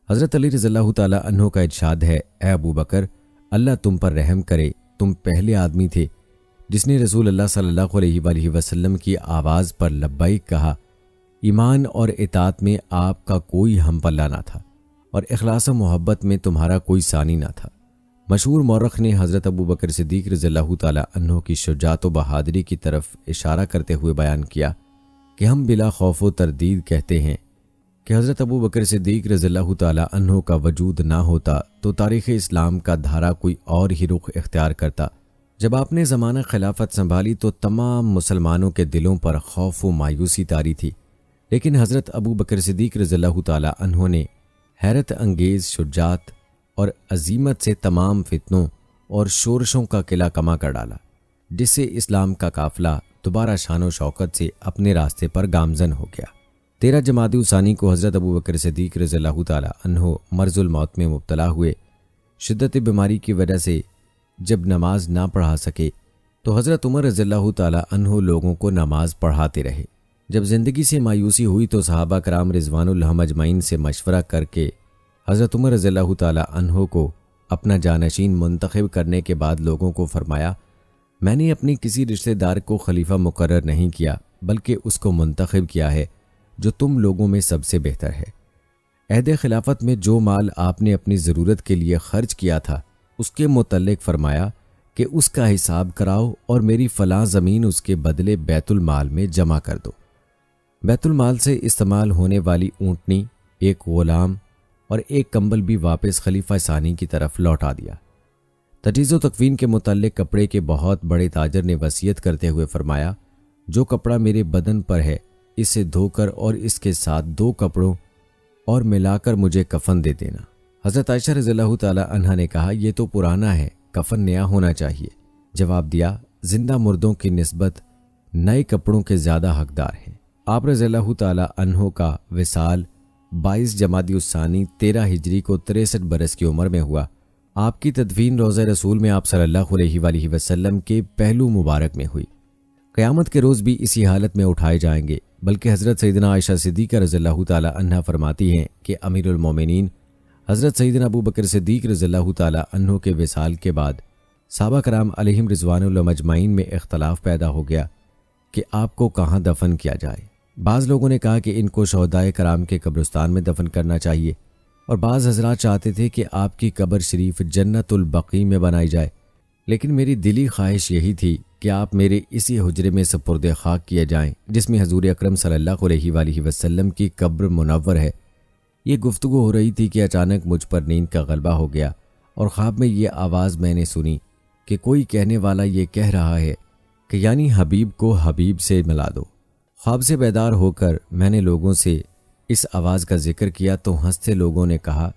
حضرت علی رضی اللہ تعالی عنہ کا ارشاد ہے، اے ابوبکر، اللہ تم پر رحم کرے، تم پہلے آدمی تھے جس نے رسول اللہ صلی اللہ علیہ وآلہ وسلم کی آواز پر لبیک کہا۔ ایمان اور اطاعت میں آپ کا کوئی ہم پلہ نہ تھا اور اخلاص و محبت میں تمہارا کوئی ثانی نہ تھا۔ مشہور مورخ نے حضرت ابوبکر صدیق رضی اللہ تعالی عنہ کی شجاعت و بہادری کی طرف اشارہ کرتے ہوئے بیان کیا کہ ہم بلا خوف و تردید کہتے ہیں کہ حضرت ابوبکر صدیق رضی اللہ تعالی عنہ کا وجود نہ ہوتا تو تاریخ اسلام کا دھارا کوئی اور ہی رخ اختیار کرتا۔ جب آپ نے زمانہ خلافت سنبھالی تو تمام مسلمانوں کے دلوں پر خوف و مایوسی طاری تھی، لیکن حضرت ابوبکر صدیق رضی اللہ تعالی عنہ نے حیرت انگیز شجاعت اور عزیمت سے تمام فتنوں اور شورشوں کا قلعہ کما کر ڈالا، جس سے اسلام کا قافلہ دوبارہ شان و شوکت سے اپنے راستے پر گامزن ہو گیا۔ 13 جمادی الثانی کو حضرت ابوبکر صدیق رضی اللہ تعالی عنہ مرض الموت میں مبتلا ہوئے۔ شدت بیماری کی وجہ سے جب نماز نہ پڑھا سکے تو حضرت عمر رضی اللہ تعالی عنہ لوگوں کو نماز پڑھاتے رہے۔ جب زندگی سے مایوسی ہوئی تو صحابہ کرام رضوان اللہ اجمعین سے مشورہ کر کے حضرت عمر رضی اللہ تعالی عنہ کو اپنا جانشین منتخب کرنے کے بعد لوگوں کو فرمایا، میں نے اپنی کسی رشتہ دار کو خلیفہ مقرر نہیں کیا بلکہ اس کو منتخب کیا ہے جو تم لوگوں میں سب سے بہتر ہے۔ عہد خلافت میں جو مال آپ نے اپنی ضرورت کے لیے خرچ کیا تھا اس کے متعلق فرمایا کہ اس کا حساب کراؤ اور میری فلاں زمین اس کے بدلے بیت المال میں جمع کر دو۔ بیت المال سے استعمال ہونے والی اونٹنی، ایک غلام اور ایک کمبل بھی واپس خلیفہ ثانی کی طرف لوٹا دیا۔ تجہیز و تکفین کے متعلق کپڑے کے بہت بڑے تاجر نے وصیت کرتے ہوئے فرمایا، جو کپڑا میرے بدن پر ہے اسے دھو کر اور اس کے ساتھ 2 کپڑوں اور ملا کر مجھے کفن دے دینا۔ حضرت عائشہ رضی اللہ تعالی عنہا نے کہا، یہ تو پرانا ہے، کفن نیا ہونا چاہیے۔ جواب دیا، زندہ مردوں کی نسبت نئے کپڑوں کے زیادہ حقدار ہیں۔ آپ رضی اللہ تعالی عنہ کا وصال 22 جمادی الثانی 13 ہجری کو 63 برس کی عمر میں ہوا۔ آپ کی تدفین روضہ رسول میں آپ صلی اللہ علیہ وآلہ وسلم کے پہلو مبارک میں ہوئی۔ قیامت کے روز بھی اسی حالت میں اٹھائے جائیں گے، بلکہ حضرت سیدنا عائشہ صدیقہ رضی اللہ تعالی عنہا فرماتی ہیں کہ امیر المومنین حضرت سیدنا ابوبکر صدیق رضی اللہ تعالی عنہ کے وصال کے بعد صحابہ کرام علیہم رضوان اللہ اجمعین میں اختلاف پیدا ہو گیا کہ آپ کو کہاں دفن کیا جائے۔ بعض لوگوں نے کہا کہ ان کو شہدائے کرام کے قبرستان میں دفن کرنا چاہیے، اور بعض حضرات چاہتے تھے کہ آپ کی قبر شریف جنت البقیع میں بنائی جائے، لیکن میری دلی خواہش یہی تھی کہ آپ میرے اسی حجرے میں سپرد خاک کیے جائیں جس میں حضور اکرم صلی اللہ علیہ وآلہ وسلم کی قبر منور ہے، یہ گفتگو ہو رہی تھی کہ اچانک مجھ پر نیند کا غلبہ ہو گیا اور خواب میں یہ آواز میں نے سنی کہ کوئی کہنے والا یہ کہہ رہا ہے کہ یعنی حبیب کو حبیب سے ملا دو۔ خواب سے بیدار ہو کر میں نے لوگوں سے اس آواز کا ذکر کیا تو ہنستے لوگوں نے کہا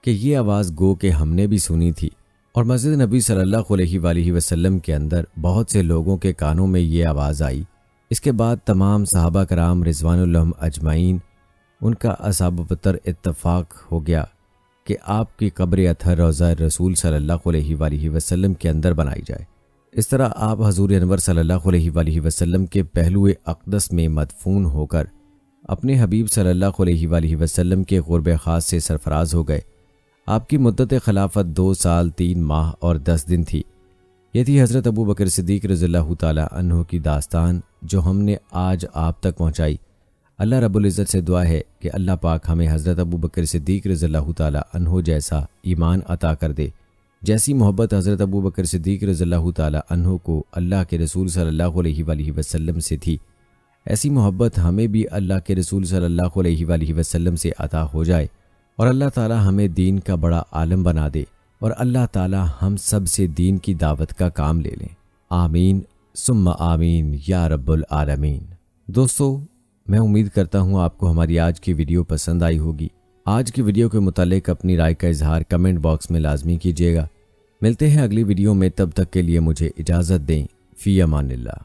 کہ یہ آواز گو کہ ہم نے بھی سنی تھی، اور مسجد نبی صلی اللہ علیہ وآلہ وسلم کے اندر بہت سے لوگوں کے کانوں میں یہ آواز آئی۔ اس کے بعد تمام صحابہ کرام رضوان اللہ اجمعین ان کا اصحاب پتر اتفاق ہو گیا کہ آپ کی قبر اطہر روضہ رسول صلی اللہ علیہ وآلہ وسلم کے اندر بنائی جائے۔ اس طرح آپ حضور انور صلی اللہ علیہ وآلہ وسلم کے پہلو اقدس میں مدفون ہو کر اپنے حبیب صلی اللہ علیہ وآلہ وسلم کے قرب خاص سے سرفراز ہو گئے۔ آپ کی مدت خلافت 2 سال 3 ماہ اور 10 دن تھی۔ یہ تھی حضرت ابو بکر صدیق رضی اللہ تعالیٰ عنہ کی داستان جو ہم نے آج آپ تک پہنچائی۔ اللہ رب العزت سے دعا ہے کہ اللہ پاک ہمیں حضرت ابو بکر صدیق رضی اللہ تعالیٰ عنہ جیسا ایمان عطا کر دے، جیسی محبت حضرت ابو بکر صدیق رضی اللہ تعالیٰ عنہ کو اللہ کے رسول صلی اللہ علیہ وآلہ وسلم سے تھی، ایسی محبت ہمیں بھی اللہ کے رسول صلی اللہ علیہ وآلہ وسلم سے عطا ہو جائے، اور اللہ تعالیٰ ہمیں دین کا بڑا عالم بنا دے، اور اللہ تعالیٰ ہم سب سے دین کی دعوت کا کام لے لیں۔ آمین ثم آمین یا رب العالمین۔ دوستو، میں امید کرتا ہوں آپ کو ہماری آج کی ویڈیو پسند آئی ہوگی۔ آج کی ویڈیو کے متعلق اپنی رائے کا اظہار کمنٹ باکس میں لازمی کیجیے گا۔ ملتے ہیں اگلی ویڈیو میں، تب تک کے لیے مجھے اجازت دیں۔ فی امان اللہ۔